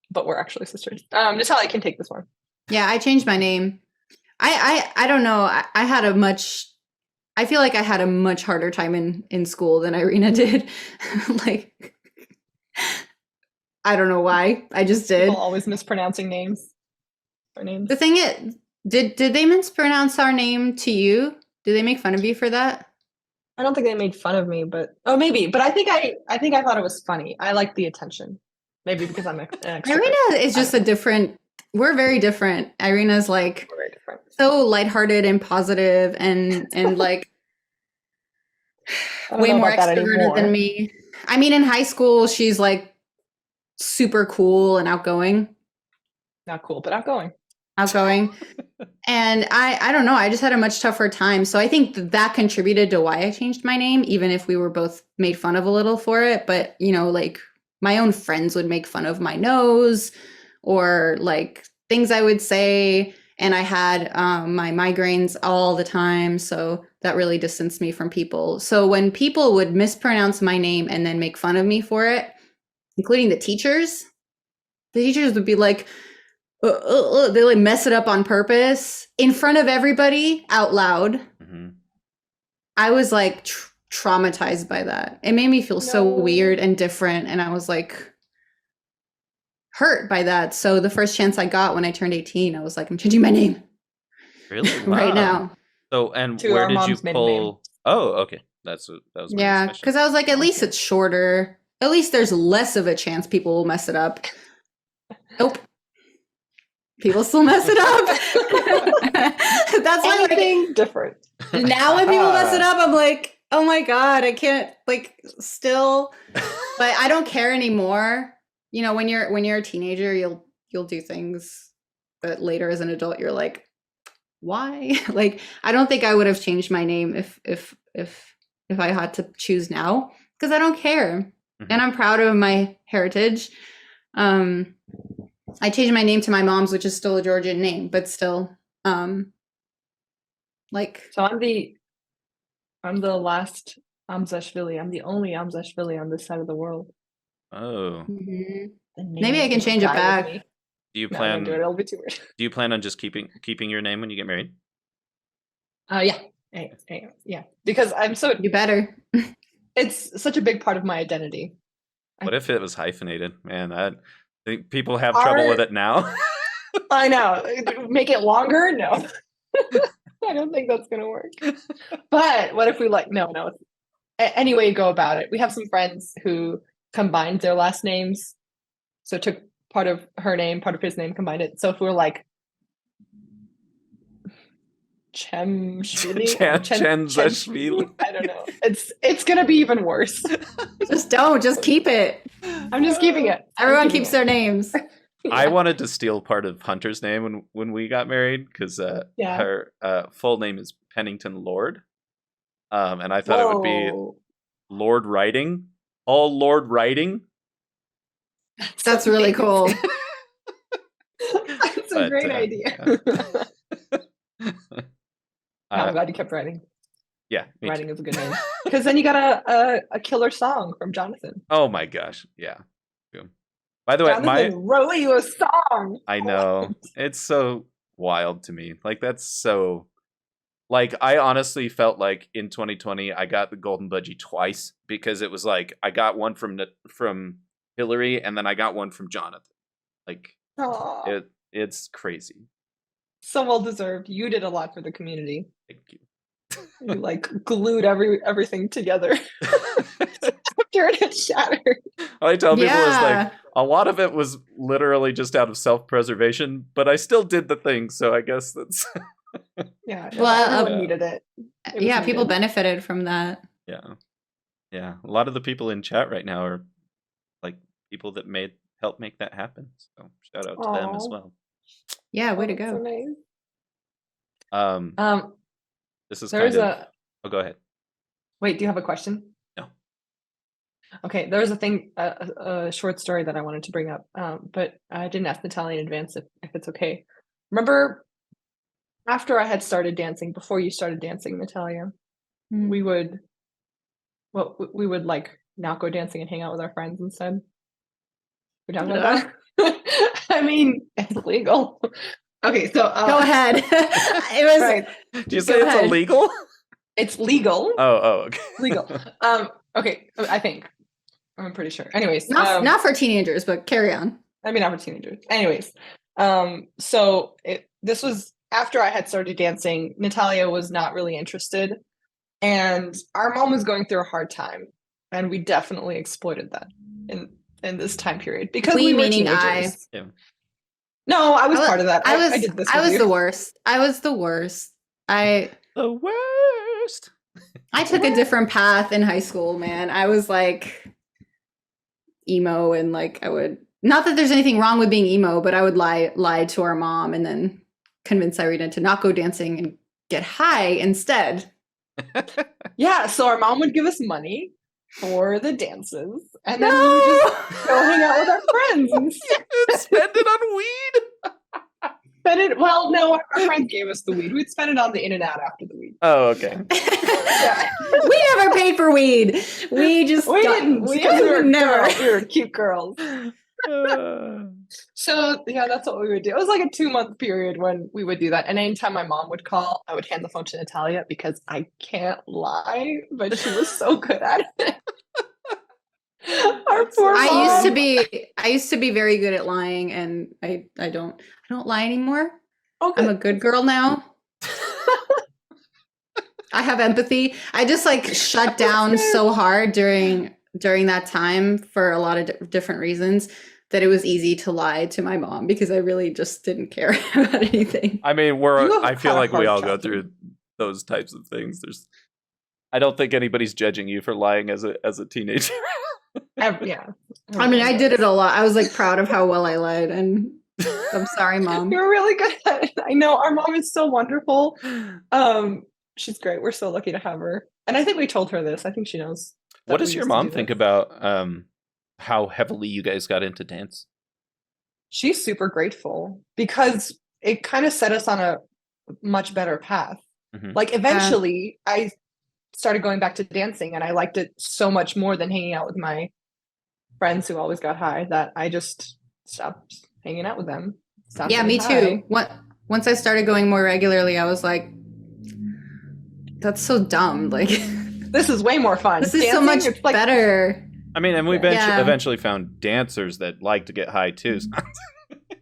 but we're actually sisters. Natalia can take this one. Yeah, I changed my name. I don't know. I feel like I had a much harder time in school than Irina did. Like, I don't know why. I just did. People always mispronouncing names. Our names. The thing is, did they mispronounce our name to you? Did they make fun of you for that? I don't think they made fun of me, but maybe. But I think I thought it was funny. I like the attention. Maybe because I'm an extrovert. Irina is just a different. We're very different. Irina's like We're very different. So lighthearted and positive and like way more extroverted than me. I mean, in high school, she's like super cool and outgoing. Not cool, but outgoing. And I don't know. I just had a much tougher time. So I think that contributed to why I changed my name, even if we were both made fun of a little for it. But, like my own friends would make fun of my nose or like things I would say. And I had my migraines all the time. So that really distanced me from people. So when people would mispronounce my name and then make fun of me for it, including the teachers would be like, they like mess it up on purpose in front of everybody out loud. Mm-hmm. I was like traumatized by that. It made me feel so weird and different. And I was like hurt by that. So the first chance I got when I turned 18, I was like, I'm changing my name. Really? Right now. So, and where did you pull? Oh, okay. that was yeah, because I was like, at least it's shorter. At least there's less of a chance people will mess it up. Nope. People still mess it up. That's why anything different. Now when people mess it up, I'm like, oh my God, I can't still, but I don't care anymore. You know, when you're a teenager, you'll do things that later as an adult, you're like, why? I don't think I would have changed my name if I had to choose now, because I don't care. Mm-hmm. And I'm proud of my heritage. I changed my name to my mom's, which is still a Georgian name, but still, So I'm the last Amzashvili. I'm the only Amzashvili on this side of the world. Oh. Mm-hmm. Maybe I can change it back. Do you plan? No, it'll be too weird. Do you plan on just keeping your name when you get married? Yeah. Because I'm so. You better. It's such a big part of my identity. What if it was hyphenated? Man, I think people have trouble with it now. I know. Make it longer? No. I don't think that's gonna work. But what if we no. Any way you go about it. We have some friends who combined their last names. So took part of her name, part of his name, combined it. So if we're like Chenzashvili. I don't know. It's gonna be even worse. Just keep it. I'm just keeping it. Everyone keeps their names. I wanted to steal part of Hunter's name when we got married because her full name is Pennington Lord, and I thought it would be Lord Writing, all Lord Writing. That's really cool. That's a great idea. I'm glad you kept writing. Yeah, writing is a good name because then you got a killer song from Jonathan. Oh my gosh, yeah. By the way, Jonathan wrote you a song. I know. It's so wild to me. Like, that's so... Like, I honestly felt like in 2020, I got the Golden Budgie twice because it was like, I got one from Hillary and then I got one from Jonathan. Like, it's crazy. So well deserved. You did a lot for the community. Thank you. You like glued everything together. After it had shattered. I tell people is like a lot of it was literally just out of self-preservation, but I still did the thing, so I guess that's well, everyone needed it. People benefited from that. Yeah. A lot of the people in chat right now are like people that helped make that happen. So shout out to them as well. Yeah, way to go. So nice. This is kind of. Oh, go ahead. Wait, do you have a question? No. Okay, there was a thing, a short story that I wanted to bring up, but I didn't ask Natalia in advance if it's okay. Remember, after I had started dancing, before you started dancing, Natalia, we would like not go dancing and hang out with our friends instead. We're down with that. I mean, it's legal. Okay, so go ahead. It was. Right. Do you say it's illegal? It's legal. Oh, okay. Legal. Okay, I think. I'm pretty sure. Anyways, not for teenagers, but carry on. I mean, not for teenagers. Anyways, so this was after I had started dancing. Natalia was not really interested, and our mom was going through a hard time, and we definitely exploited that in this time period because we were teenagers. No, I was part of that. I did this. I was the worst. I was the worst. The worst. I took a different path in high school, man. I was like emo, and like I would, not that there's anything wrong with being emo, but I would lie to our mom and then convince Irina to not go dancing and get high instead. Yeah, so our mom would give us money for the dances, and then we would just go hang out with our friends and spend it on weed. Well, no, our friends gave us the weed. We'd spend it on the in and out after the weed. Oh, okay. We never paid for weed. We didn't. We were cute girls. So yeah, that's what we would do. It was like a 2-month period when we would do that. And anytime my mom would call, I would hand the phone to Natalia because I can't lie, but she was so good at it. Our poor mom. I used to be very good at lying, and I don't lie anymore. Okay. I'm a good girl now. I have empathy. I just like shut down so hard during that time for a lot of different reasons that it was easy to lie to my mom because I really just didn't care about anything. I mean, I feel like we all go through those types of things. I don't think anybody's judging you for lying as a teenager. Yeah. I mean, I did it a lot. I was like proud of how well I lied, and I'm sorry, Mom. You're really good at it. I know our mom is so wonderful. She's great. We're so lucky to have her. And I think we told her this. I think she knows. What does your mom think about how heavily you guys got into dance? She's super grateful because it kind of set us on a much better path. Mm-hmm. Like eventually I started going back to dancing and I liked it so much more than hanging out with my friends who always got high that I just stopped hanging out with them. Yeah, me too. Once I started going more regularly, I was like, that's so dumb. Like, this is way more fun. This is so much better. I mean, and we eventually found dancers that like to get high too.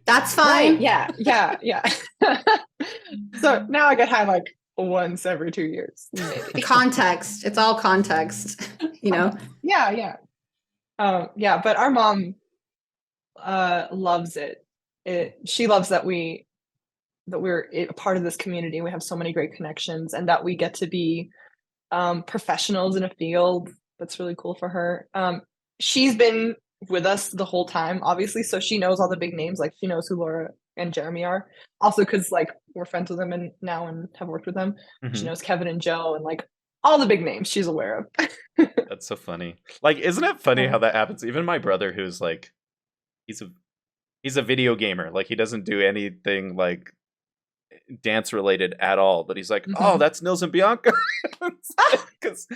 That's fine. Right, yeah. So now I get high like once every 2 years, maybe. Context. It's all context, you know? Yeah. But our mom loves it. She loves that we're a part of this community. We have so many great connections, and that we get to be professionals in a field that's really cool for her. She's been with us the whole time, obviously, so she knows all the big names. Like she knows who Laura and Jeremy are. Also, because like we're friends with them and have worked with them. Mhm. She knows Kevin and Joe and like all the big names she's aware of. That's so funny. Like, isn't it funny how that happens? Even my brother, who's like, he's a video gamer. Like, he doesn't do anything like dance related at all. But he's like, oh, that's Nils and Bianca, because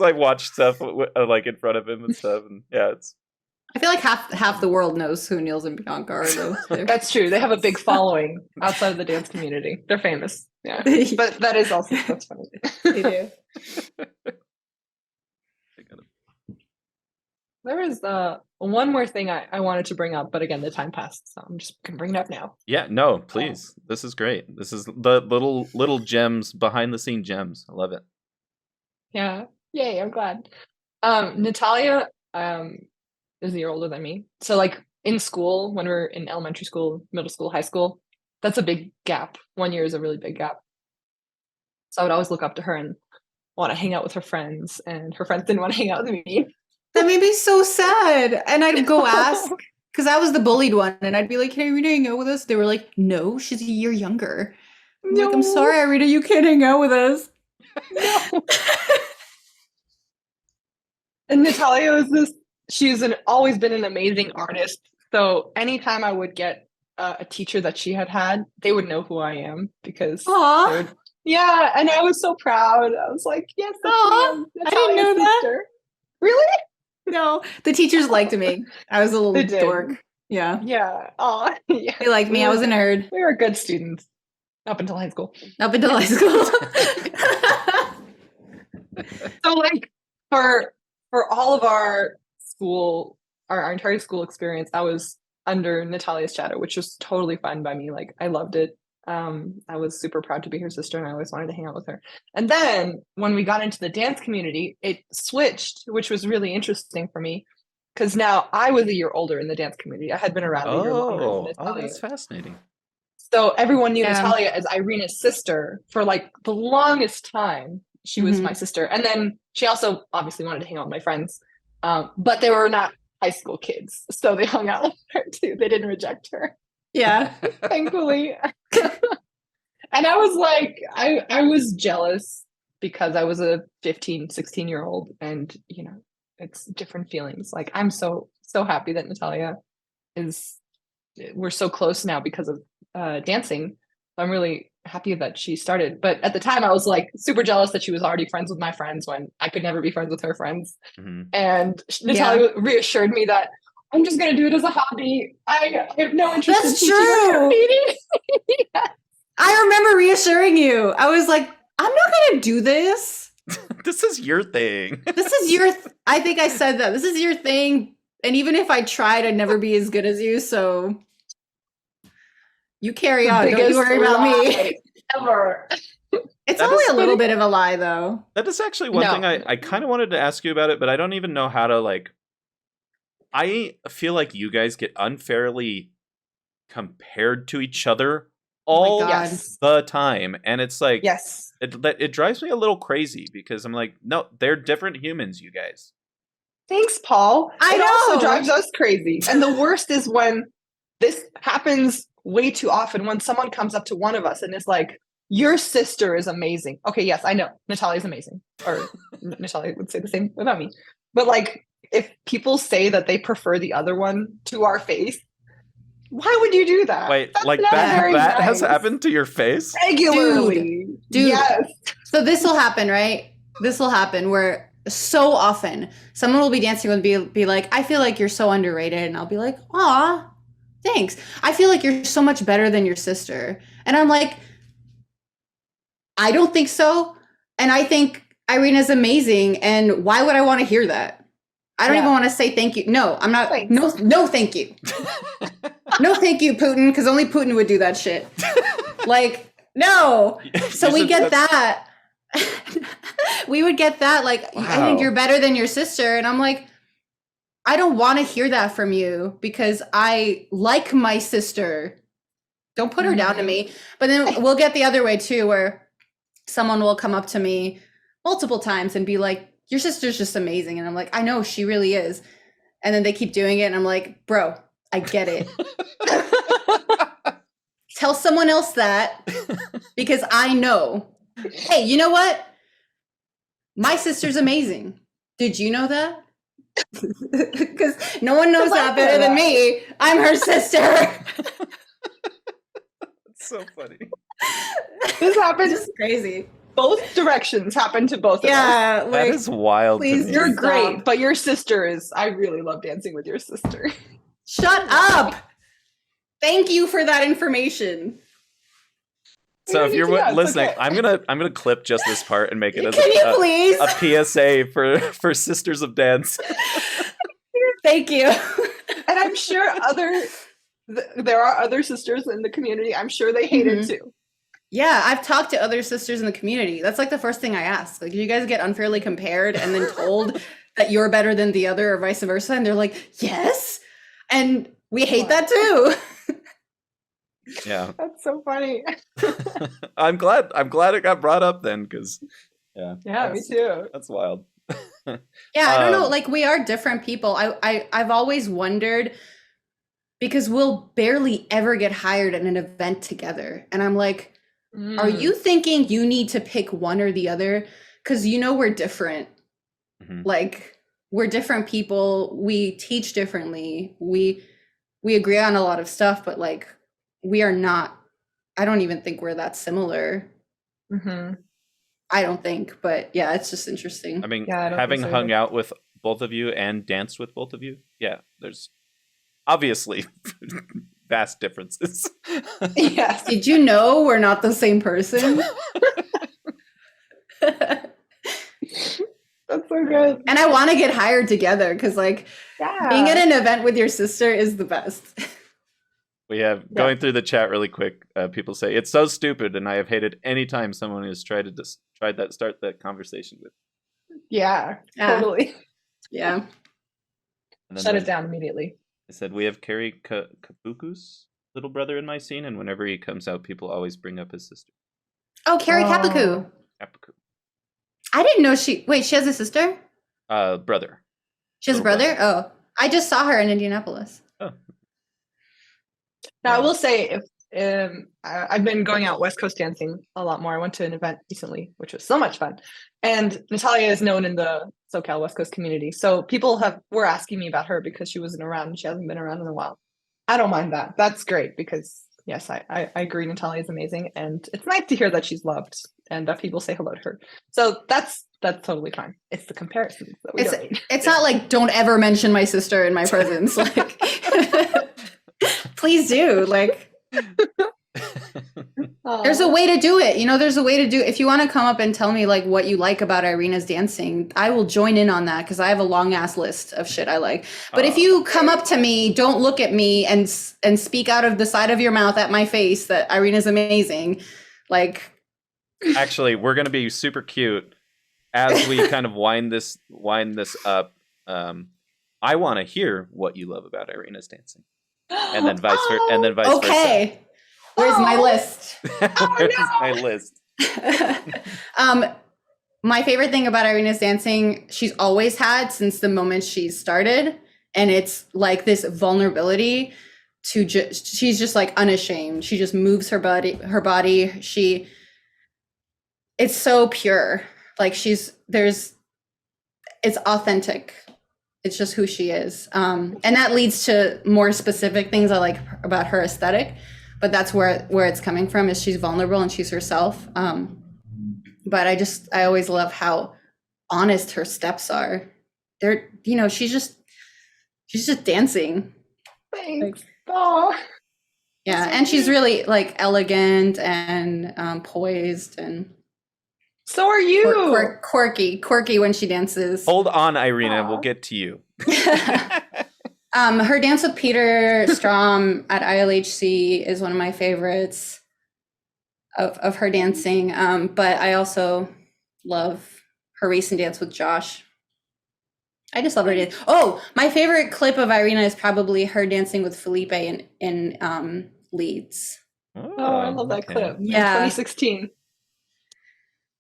I watch stuff like in front of him and stuff. And yeah, it's. I feel like half the world knows who Niels and Bianca are, though. That's true. They have a big following outside of the dance community. They're famous. Yeah, but that's funny. They do. There was one more thing I wanted to bring up, but again, the time passed, so I'm just gonna bring it up now. Yeah, no, please. This is great. This is the little gems, behind the scene gems. I love it. Yeah, yay! I'm glad. Natalia is a year older than me, so like in school, when we're in elementary school, middle school, high school, that's a big gap. 1 year is a really big gap. So I would always look up to her and want to hang out with her friends, and her friends didn't want to hang out with me. That made me so sad. And I'd go ask, because I was the bullied one, and I'd be like, "Can Irina hang out with us?" They were like, "No, she's a year younger." I'm like, "I'm sorry, Irina, you can't hang out with us." No. And Natalia was she's always been an amazing artist. So anytime I would get a teacher that she had, they would know who I am because Aww. Yeah, and I was so proud. I was like, yes, that's me. I didn't know sister. that. Really? No, the teachers liked me. I was a little dork. Yeah. Yeah. Oh, yeah. They liked me. I was a nerd. We were good students up until high school. Up until high school. So like for all of our school, our entire school experience, I was under Natalia's shadow, which was totally fine by me. Like I loved it. I was super proud to be her sister, and I always wanted to hang out with her. And then when we got into the dance community, it switched, which was really interesting for me because now I was a year older in the dance community. I had been around a year longer than Natalia. Oh, that's fascinating. So everyone knew Natalia as Irina's sister for like the longest time. She was my sister. And then she also obviously wanted to hang out with my friends, but they were not high school kids. So they hung out with her too. They didn't reject her. Yeah. Thankfully. And I was like, I was jealous because I was a 15, 16-year-old and, you know, it's different feelings. Like I'm so happy that Natalia we're so close now because of dancing. I'm really happy that she started. But at the time I was like super jealous that she was already friends with my friends when I could never be friends with her friends. Mm-hmm. And Natalia reassured me that I'm just going to do it as a hobby. I have no interest in teaching or competing. Yeah. I remember reassuring you. I was like, I'm not going to do this. This is your thing. This is your I think I said that. This is your thing. And even if I tried, I'd never be as good as you. So you carry on. Don't you worry about me. Ever. It's only a little bit of a lie, though. That is actually one thing I kind of wanted to ask you about it, but I don't even know how to like. I feel like you guys get unfairly compared to each other all the time. And it's like, it drives me a little crazy because I'm like, no, they're different humans, you guys. Thanks, Paul. I know. It also drives us crazy. And the worst is when this happens way too often, when someone comes up to one of us and is like, your sister is amazing. Okay, yes, I know. Natalia's amazing. Or Natalia would say the same about me. But like, if people say that they prefer the other one to our face, why would you do that? Wait, that's like that has happened to your face? Regularly. Dude. Yes. So this will happen, right? This will happen where so often someone will be dancing and be like, I feel like you're so underrated. And I'll be like, aw, thanks. I feel like you're so much better than your sister. And I'm like, I don't think so. And I think Irina's amazing. And why would I want to hear that? I don't even want to say thank you. No, I'm not. No, thank you. No, thank you, Putin, because only Putin would do that shit. Like, no. So we get that. We would get that. Like, I think you're better than your sister. And I'm like, I don't want to hear that from you because I like my sister. Don't put her down to me. But then we'll get the other way too, where someone will come up to me multiple times and be like, your sister's just amazing. And I'm like, I know, she really is. And then they keep doing it. And I'm like, bro, I get it. Tell someone else that because I know. Hey, you know what? My sister's amazing. Did you know that? Because no one knows that better than me. I'm her sister. It's so funny. This happens. Just crazy. Both directions happen to both of us. Yeah, like, That is wild. please, To me. You're Stop. great, but your sister is. I really love dancing with your sister. Shut up. Thank you for that information. So if you're Yeah, it's listening, okay. I'm gonna clip just this part and make it as Can you please? a PSA for Sisters of Dance. Thank you. And I'm sure there are other sisters in the community. I'm sure they hate it too. Yeah, I've talked to other sisters in the community. That's like the first thing I ask. Like, do you guys get unfairly compared and then told that you're better than the other or vice versa? And they're like, yes. And we hate that too. Yeah. That's so funny. I'm glad it got brought up then, because Yeah, me too. that's wild. Yeah, I don't know. Like, we are different people. I've always wondered because we'll barely ever get hired at an event together. And I'm like, are you thinking you need to pick one or the other? Because we're different. Mhm. Like, we're different people. We teach differently. We agree on a lot of stuff, but like, we are not. I don't even think we're that similar. Mm-hmm. I don't think, but yeah, it's just interesting. I mean, Yeah, I don't having think so hung either. out with both of you and danced with both of you, there's obviously vast differences. Yes. Did you know we're not the same person? That's so good. And I want to get hired together because, like, Yeah. being at an event with your sister is the best. We have going through the chat really quick. People say it's so stupid, and I have hated any time someone has tried to start that conversation with. Yeah, Yeah. totally. Yeah. And then Shut it down immediately. I said we have Kerry Kabuku's little brother in my scene, and whenever he comes out, people always bring up his sister. Oh, Carrie Oh. Kapuku. Kapuku. I didn't know she has a sister? Brother. She has a Little brother? Oh, I just saw her in Indianapolis. Oh. Now, I will say, if I've been going out West Coast dancing a lot more. I went to an event recently, which was so much fun. And Natalia is known in the SoCal West Coast community. So people were asking me about her because she wasn't around and she hasn't been around in a while. I don't mind that. That's great because, yes, I agree. Natalia is amazing. And it's nice to hear that she's loved and that people say hello to her. So that's totally fine. It's the comparisons that we don't need. It's not like, don't ever mention my sister in my presence. Like, please do. Like, there's a way to do it. There's a way to do it. If you want to come up and tell me like what you like about Irina's dancing, I will join in on that because I have a long ass list of shit I like. But if you come up to me, don't look at me and speak out of the side of your mouth at my face that Irina's amazing. Like, Actually, we're gonna be super cute as we kind of wind this up. I want to hear what you love about Irina's dancing, and then vice versa. And then vice versa. okay. Where's my list? Where's my list? My favorite thing about Irina's dancing, she's always had since the moment she started, and it's like this vulnerability to she's just like unashamed. She just moves her body. It's so pure. Like it's authentic. It's just who she is. And that leads to more specific things I like about her aesthetic. But that's where it's coming from, is she's vulnerable and she's herself. But I always love how honest her steps are. They're, she's just dancing. Thanks. Oh. Yeah, so and she's cute. really like elegant and poised and So are you. quirky when she dances. Hold on, Irina. Aw. We'll get to you. Her dance with Peter Strom at ILHC is one of my favorites of her dancing. But I also love her recent dance with Josh. I just love her dance. Oh, my favorite clip of Irina is probably her dancing with Felipe in Leeds. Oh, I love that clip. Yeah. 2016.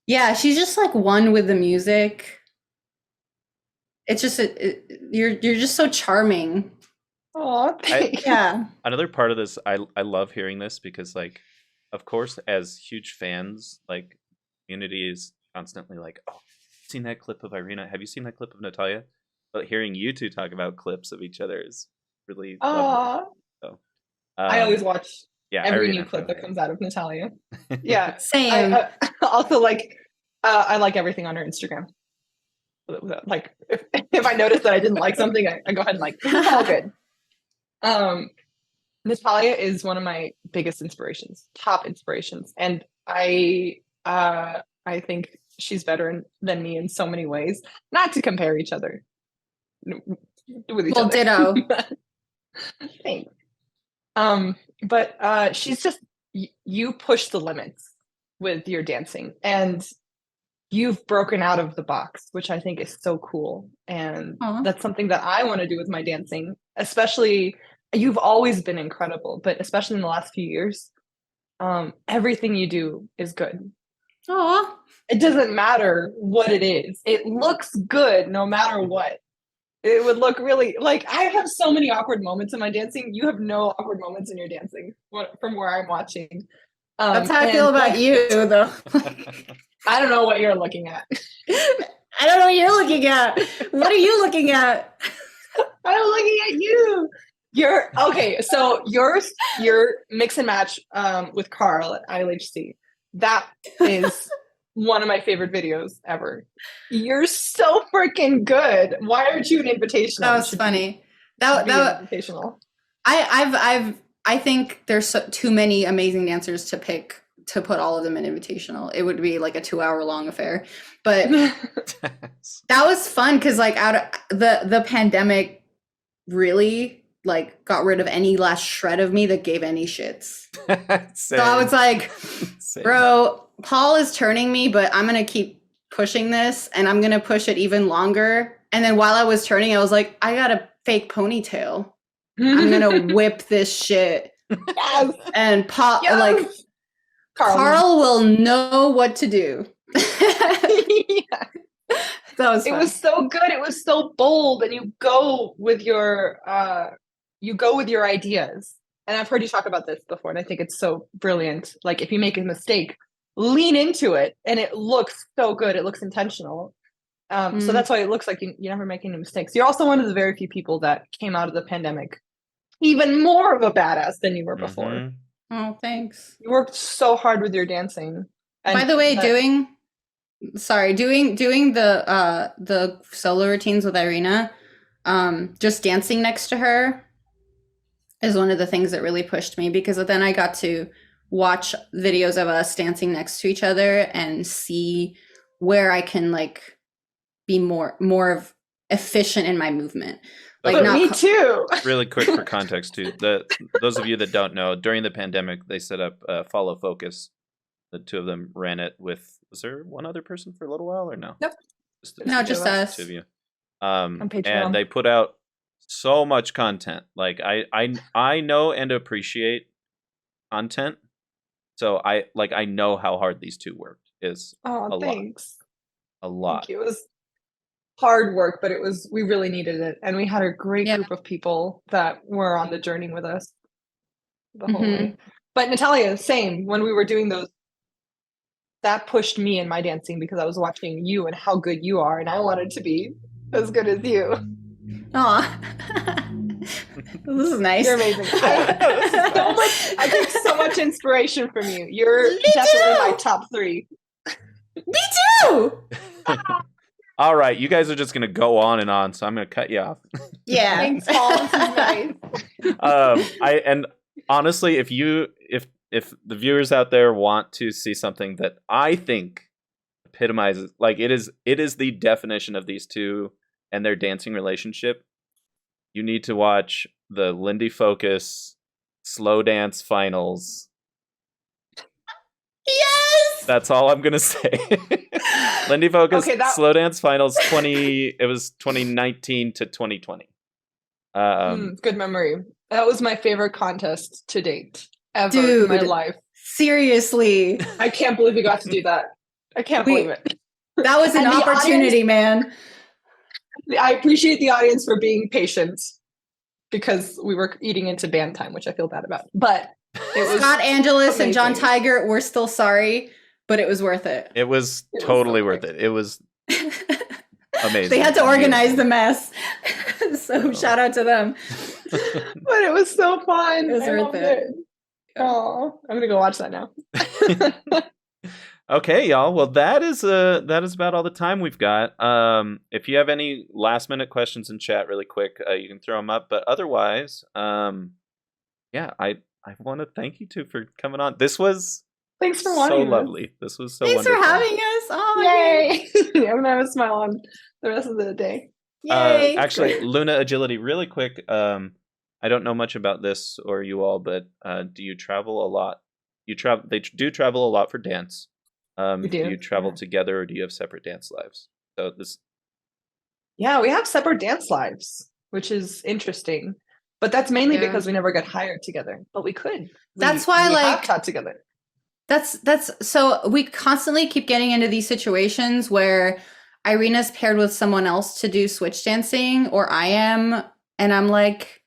Yeah, she's just like one with the music. It's just you're just so charming. Oh, thanks. Yeah. Another part of this, I love hearing this because, like, of course, as huge fans, like, community is constantly like, oh, seen that clip of Irina? Have you seen that clip of Natalia? But hearing you two talk about clips of each other is really lovely. So, I always watch every Irina, new clip that yeah. comes out of Natalia. Yeah. Same. I also like I like everything on her Instagram. Like if I notice that I didn't like something, I go ahead and like, it's all good. Natalia is one of my biggest inspirations, top inspirations. And I think she's better than me in so many ways. Not to compare each other with each other. Ditto. Thanks. But she's just you push the limits with your dancing, and you've broken out of the box, which I think is so cool. And that's something that I want to do with my dancing. Especially, you've always been incredible, but especially in the last few years, everything you do is good. Aw. It doesn't matter what it is. It looks good no matter what. It would look really like I have so many awkward moments in my dancing. You have no awkward moments in your dancing from where I'm watching. That's how I feel about you, though. I don't know what you're looking at. I don't know what you're looking at. What are you looking at? I'm looking at you. You're okay. So your mix and match with Carl at ILHC. That is one of my favorite videos ever. You're so freaking good. Why aren't you an invitational? That was funny. That invitational. I think there's too many amazing dancers to pick to put all of them in invitational. It would be like a 2-hour long affair. But that was fun because like out of the pandemic really like got rid of any last shred of me that gave any shits. So I was like, bro, Paul is turning me, but I'm gonna keep pushing this and I'm gonna push it even longer. And then while I was turning, I was like, I got a fake ponytail. I'm gonna whip this shit. Yes. And Paul, Yes. like, Carl will know what to do. Yeah. That was fun. It was so good. It was so bold, and you go with your ideas. And I've heard you talk about this before, and I think it's so brilliant. Like if you make a mistake, lean into it, and it looks so good. It looks intentional. So that's why it looks like you never make any mistakes. You're also one of the very few people that came out of the pandemic even more of a badass than you were before. Mm-hmm. Oh, thanks. You worked so hard with your dancing. And by the way, doing the solo routines with Irina, just dancing next to her is one of the things that really pushed me, because then I got to watch videos of us dancing next to each other and see where I can like be more efficient in my movement. Like me too. Really quick for context too. Those of you that don't know, during the pandemic, they set up Follow Focus. The two of them ran it with. Was there one other person for a little while or no? Nope. Just us. Two of you. On Patreon. And they put out so much content. Like I know and appreciate content. So I know how hard these two worked. Is thanks. A lot. Thank you. It was hard work, but we really needed it, and we had a great group of people that were on the journey with us the whole way. But Natalia, same. When we were doing those, that pushed me in my dancing because I was watching you and how good you are, and I wanted to be as good as you. Aw. This is nice. You're amazing. I take so much inspiration from you. You're definitely my top 3. Me too. All right, you guys are just gonna go on and on, so I'm gonna cut you off. Yeah. Thanks, Paul. This is nice. And honestly, if the viewers out there want to see something that I think epitomizes, like it is the definition of these two and their dancing relationship. you need to watch the Lindy Focus slow dance finals. Yes. That's all I'm gonna say. Lindy Focus slow dance finals it was 2019 to 2020. Good memory. That was my favorite contest to date ever Dude, in my life. Seriously. I can't believe we got to do that. I can't believe it. That was an opportunity, man. I appreciate the audience for being patient because we were eating into band time, which I feel bad about. But it was Scott Angelus amazing. and John Tiger, we're still sorry, but it was worth it. It was totally worth it. It was amazing. They had to organize the mess. So shout out to them. But it was so fun. It was worth it. Oh, I'm gonna go watch that now. Okay, y'all. Well, that is about all the time we've got. If you have any last minute questions in chat, really quick, you can throw them up. But otherwise, yeah, I want to thank you two for coming on. This was thanks for wanting so lovely. This was so thanks wonderful. for having us. Oh, yay! I'm gonna have a smile on the rest of the day. Yay! Actually, Luna Agility, really quick. I don't know much about this or you all, but do you travel a lot? They do travel a lot for dance. We do. Do you travel together or do you have separate dance lives? So Yeah, we have separate dance lives, which is interesting. But that's mainly because we never got hired together. But we could. That's why we like have taught together. That's so we constantly keep getting into these situations where Irina's paired with someone else to do switch dancing, or I am, and I'm like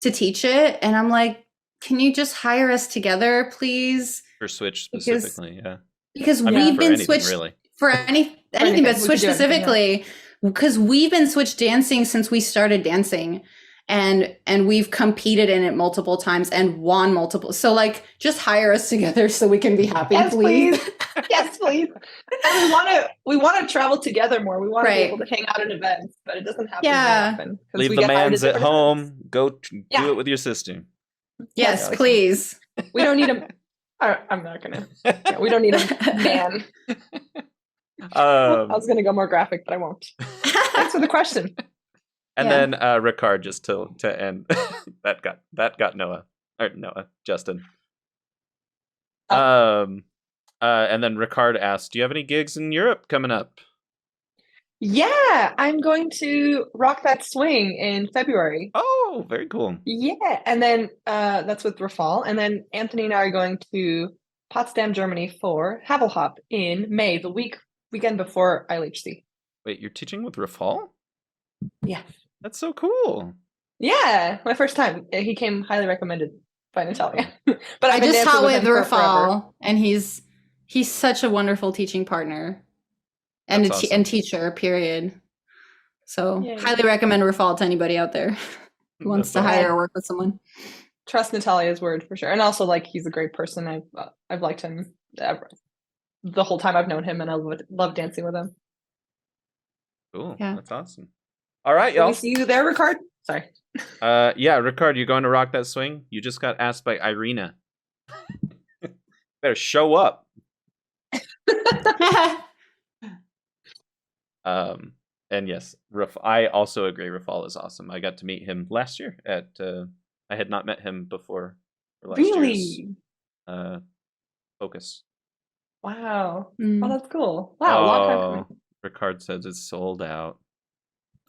to teach it, and I'm like, can you just hire us together, please? For switch specifically, because we've been switched really. for anything but switch specifically, because we've been switch dancing since we started dancing. And we've competed in it multiple times and won multiple. So like, just hire us together so we can be happy, yes, please. Yes, please. And we want to travel together more. We want to be able to hang out at events, but it doesn't happen very often. Leave the mans at home. Go do it with your sister. Yes, please. We don't need a. I'm not gonna. Yeah, we don't need a man. I was gonna go more graphic, but I won't. Thanks for the question. And then Ricard, just to end, that got Justin. And then Ricard asked, "Do you have any gigs in Europe coming up?" Yeah, I'm going to Rock That Swing in February. Oh, very cool. Yeah, and then that's with Rafal, and then Anthony and I are going to Potsdam, Germany for Havelhop in May, the weekend before ILHC. Wait, you're teaching with Rafal? Yeah. That's so cool. Yeah, my first time. He came highly recommended by Natalia. But I just taught with Rafal, and he's such a wonderful teaching partner and and teacher. Period. So highly recommend Rafal to anybody out there who wants to hire or work with someone. Trust Natalia's word for sure, and also like he's a great person. I've liked him the whole time I've known him, and I love dancing with him. Cool. Yeah. That's awesome. All right, y'all. We see you there, Ricard. Sorry. Yeah, Ricard, you going to Rock That Swing? You just got asked by Irina. Better show up. And yes, I also agree. Rafal is awesome. I got to meet him last year at. I had not met him before. For last year's, Focus. Wow. Oh, that's cool. Wow. Ricard says it's sold out.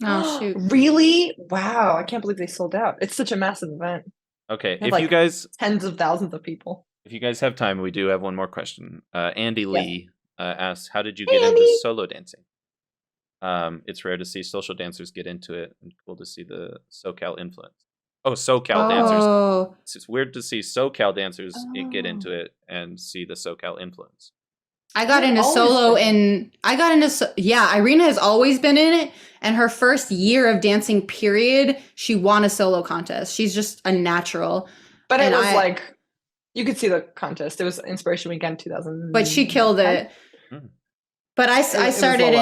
Oh shoot! Really? Wow! I can't believe they sold out. It's such a massive event. Okay, if you guys tens of thousands of people. If you guys have time, we do have one more question. Andy Lee asks, "How did you get into solo dancing?" It's rare to see social dancers get into it, and cool to see the SoCal influence. Oh, SoCal dancers! It's weird to see SoCal dancers get into it and see the SoCal influence. I got into solo Irina has always been in it, and her first year of dancing period, she won a solo contest. She's just a natural. But it was like, you could see the contest. It was Inspiration Weekend 2000. But she killed it. But I started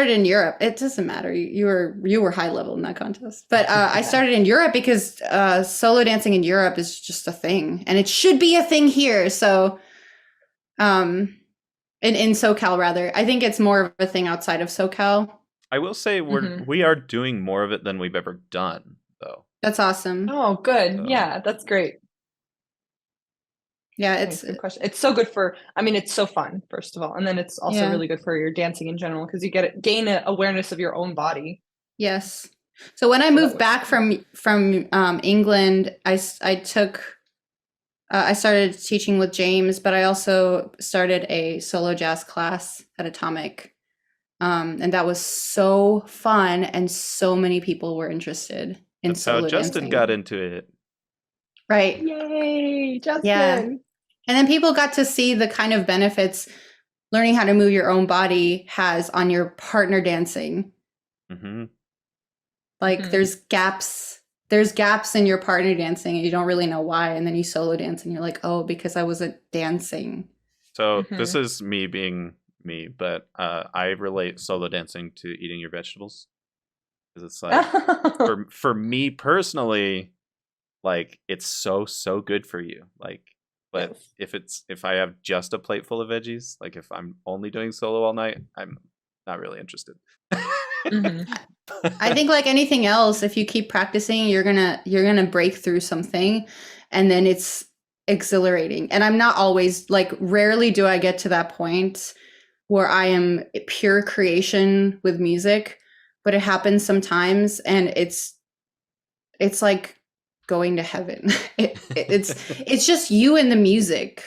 in Europe. It doesn't matter. You were high level in that contest. But I started in Europe because solo dancing in Europe is just a thing, and it should be a thing here. So in SoCal rather. I think it's more of a thing outside of SoCal. I will say we are doing more of it than we've ever done, though. That's awesome. Oh, good. So- Yeah, that's great. Yeah, It's a good question. It's so good for, I mean, it's so fun, first of all. And then it's also really good for your dancing in general because you gain an awareness of your own body. Yes. So when I moved back from England, I started teaching with James, but I also started a solo jazz class at Atomic. And that was so fun, and so many people were interested in solo That's how Justin dancing. got into it. Right. Yay, Justin. Yeah. And then people got to see the kind of benefits learning how to move your own body has on your partner dancing. Mm-hmm. Like there's gaps in your partner dancing and you don't really know why. And then you solo dance and you're like, oh, because I wasn't dancing. So this is me being me, but I relate solo dancing to eating your vegetables. Because it's like, for me personally, like it's so good for you. Like, but if I have just a plate full of veggies, like if I'm only doing solo all night, I'm not really interested. I think like anything else, if you keep practicing, you're gonna break through something, and then it's exhilarating. And I'm not always, like, rarely do I get to that point where I am pure creation with music, but it happens sometimes, and it's like going to heaven. It's just you and the music.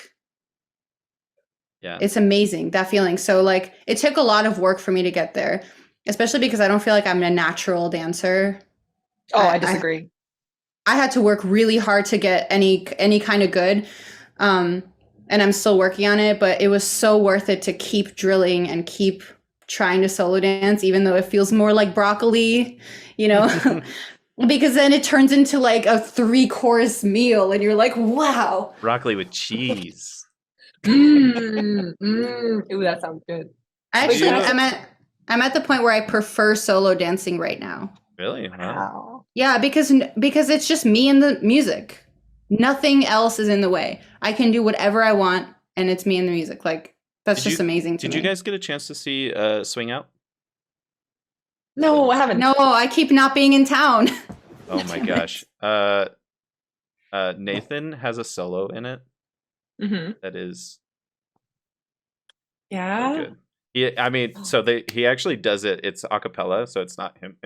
Yeah, it's amazing, that feeling. So like it took a lot of work for me to get there, especially because I don't feel like I'm a natural dancer. I disagree. I had to work really hard to get any kind of good, and I'm still working on it, but it was so worth it to keep drilling and keep trying to solo dance, even though it feels more like broccoli, you know. Because then it turns into like a 3-course meal and you're like, wow. Broccoli with cheese. Ooh, that sounds good. Actually, I'm at the point where I prefer solo dancing right now. Really? Wow. Yeah, because it's just me and the music. Nothing else is in the way. I can do whatever I want, and it's me and the music. Like, that's just amazing to me. Did you guys get a chance to see Swing Out? No, I haven't. No, I keep not being in town. Oh my gosh. Nathan has a solo in it. That is so good. He actually does it. It's a cappella, so it's not him.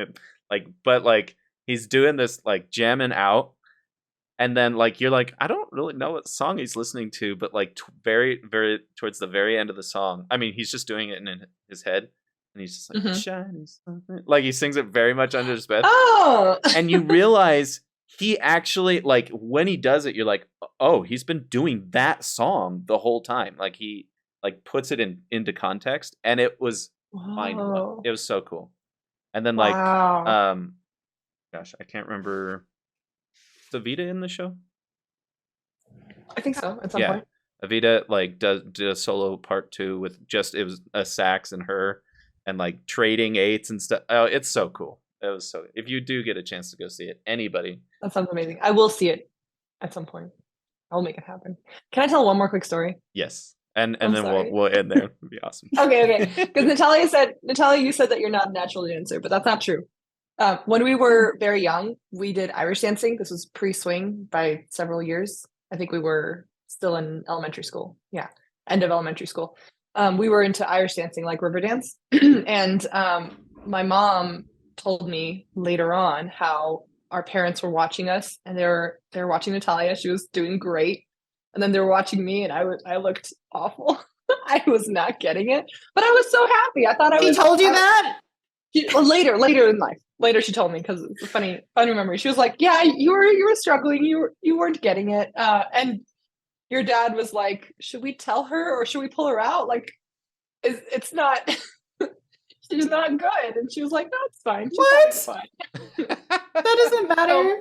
But he's doing this like jamming out, and then like you're like, I don't really know what song he's listening to, but like very very towards the very end of the song, I mean, he's just doing it in his head, and he's just like shiny something. Like he sings it very much under his breath. Oh, and you realize he actually, like, when he does it, you're like, oh, he's been doing that song the whole time. Like he like puts it into context, and it was mind blowing. It was so cool. And then like gosh, I can't remember. Is Avita in the show? I think so. At some point, Avita like did a solo part 2 with it was a sax and her, and like trading eights and stuff. Oh, it's so cool. It was so. If you do get a chance to go see it, anybody. That sounds amazing. I will see it at some point. I'll make it happen. Can I tell one more quick story? Yes, and then we'll end there. It'd be awesome. Okay. Because Natalia, you said that you're not a natural dancer, but that's not true. When we were very young, we did Irish dancing. This was pre-swing by several years. I think we were still in elementary school. Yeah, end of elementary school. We were into Irish dancing, like river dance, and my mom told me later on how our parents were watching us, and they were watching Natalia. She was doing great, and then they were watching me, and I looked awful. I was not getting it, but I was so happy. I thought She told you that? Later in life. Later, she told me, because it's a funny memory. She was like, "Yeah, you were struggling. You weren't getting it." And your dad was like, "Should we tell her or should we pull her out? Like, it's not." She's not good. And she was like, no, it's fine. She's fine. That doesn't matter.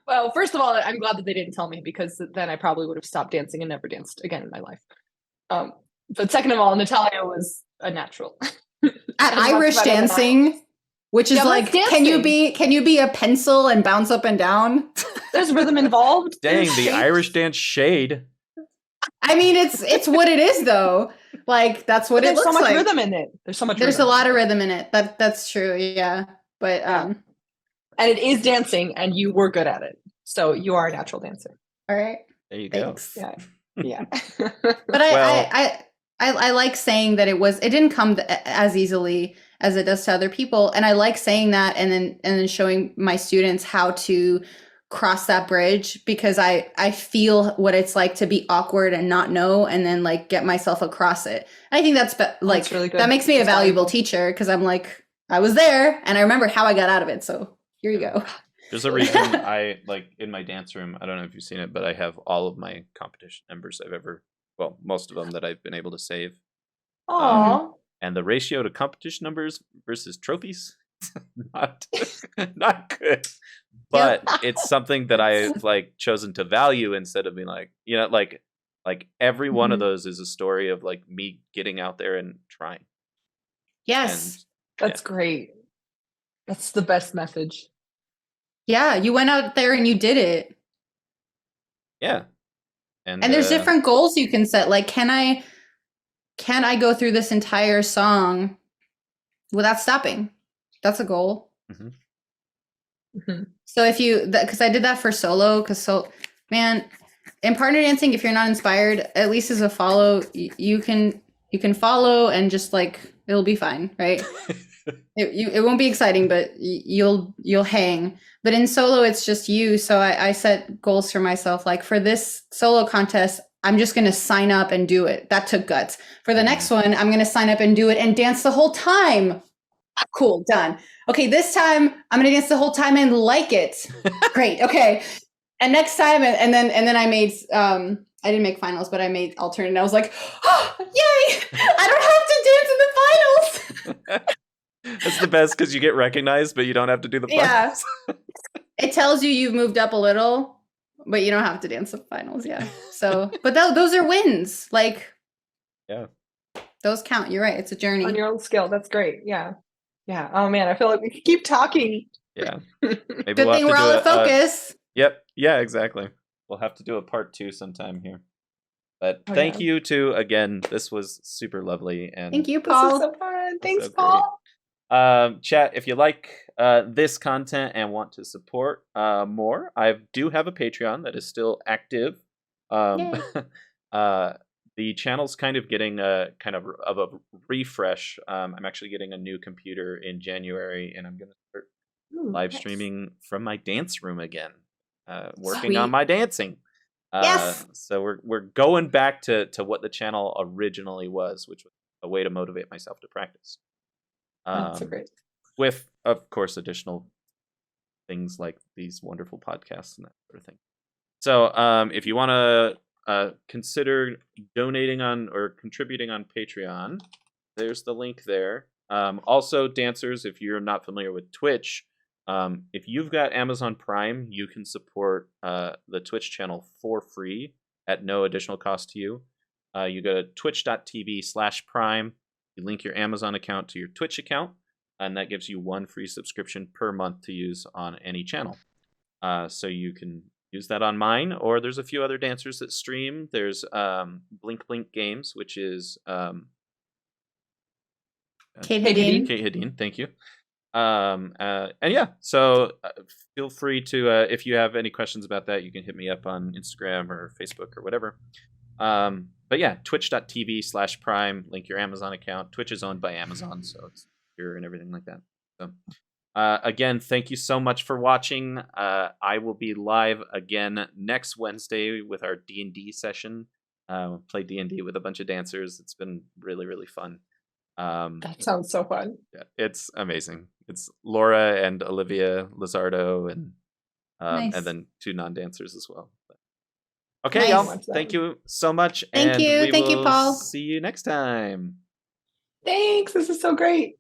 Well, first of all, I'm glad that they didn't tell me, because then I probably would have stopped dancing and never danced again in my life. But second of all, Natalia was a natural. At Irish dancing, which is like, can you be a pencil and bounce up and down? There's rhythm involved. Dang, the Irish dance shade. I mean, it's what it is, though. Like that's what But it there's looks so much like. rhythm in it. There's so much. There's a rhythm. lot of rhythm in it. That's true. Yeah. But and it is dancing, and you were good at it, so you are a natural dancer. all right. There you go. Thanks. Yeah, yeah. But Well- I like saying that it didn't come as easily as it does to other people, and I like saying that, and then showing my students how to cross that bridge, because I feel what it's like to be awkward and not know, and then like get myself across it. And I think that's like really good. that makes me a That's valuable valuable. teacher, because I'm like, I was there and I remember how I got out of it. So here you go. There's a reason I like in my dance room. I don't know if you've seen it, but I have all of my competition numbers most of them that I've been able to save. Aww. And the ratio to competition numbers versus trophies, not good. But it's something that I've like chosen to value instead of being like, like every one of those is a story of like me getting out there and trying. Yes. That's great. That's the best message. Yeah, you went out there and you did it. Yeah. And there's different goals you can set. Like, can I go through this entire song without stopping? That's a goal. So if because I did that for solo, man, in partner dancing, if you're not inspired, at least as a follow, you can follow and just like, it'll be fine, right? It won't be exciting, but you'll hang. But in solo, it's just you. So I set goals for myself. Like for this solo contest, I'm just going to sign up and do it. That took guts. For the next one, I'm going to sign up and do it and dance the whole time. Cool, done. Okay, this time I'm going to dance the whole time and like it. Great. Okay. And next time, and then I made, I didn't make finals, but I made alternate. And I was like, oh, yay! I don't have to dance in the finals. That's the best because you get recognized, but you don't have to do the finals. Yeah. It tells you you've moved up a little, but you don't have to dance the finals. Yeah. So, but those are wins. Like, yeah, those count. You're right. It's a journey. On your own skill. That's great. Yeah. Yeah. Oh man, I feel like we could keep talking. Yeah. Maybe Good thing we're all in focus. Yep. Yeah, exactly. We'll have to do a part 2 sometime here. But thank you again. This was super lovely. And thank you, Paul. This was so fun. Thanks, so Paul. Chat, if you like this content and want to support more, I do have a Patreon that is still active. The channel's kind of getting a refresh. I'm actually getting a new computer in January, and I'm going to start live streaming from my dance room again, working on my dancing. Yes. So we're going back to what the channel originally was, which was a way to motivate myself to practice. That's so great. With, of course, additional things like these wonderful podcasts and that sort of thing. So if you want to consider donating on or contributing on Patreon, there's the link there. Also, dancers, if you're not familiar with Twitch, if you've got Amazon Prime, you can support the Twitch channel for free at no additional cost to you. You go to twitch.tv/prime. You link your Amazon account to your Twitch account, and that gives you 1 free subscription per month to use on any channel. So you can use that on mine, or there's a few other dancers that stream. There's Blink Blink Games, which is Kate Hadeen. Kate Hadeen, thank you. And yeah, so feel free to, if you have any questions about that, you can hit me up on Instagram or Facebook or whatever. But yeah, twitch.tv/prime, link your Amazon account. Twitch is owned by Amazon, so it's secure and everything like that. So again, thank you so much for watching. I will be live again next Wednesday with our D&D session. Play D&D with a bunch of dancers. It's been really, really fun. That sounds so fun. Yeah, it's amazing. It's Laura and Olivia Lizardo and Nice. and then 2 non-dancers as well. Okay, Nice. y'all. Thank you so much. Thank and you. we Thank you, will Paul. See you next time. Thanks. This is so great.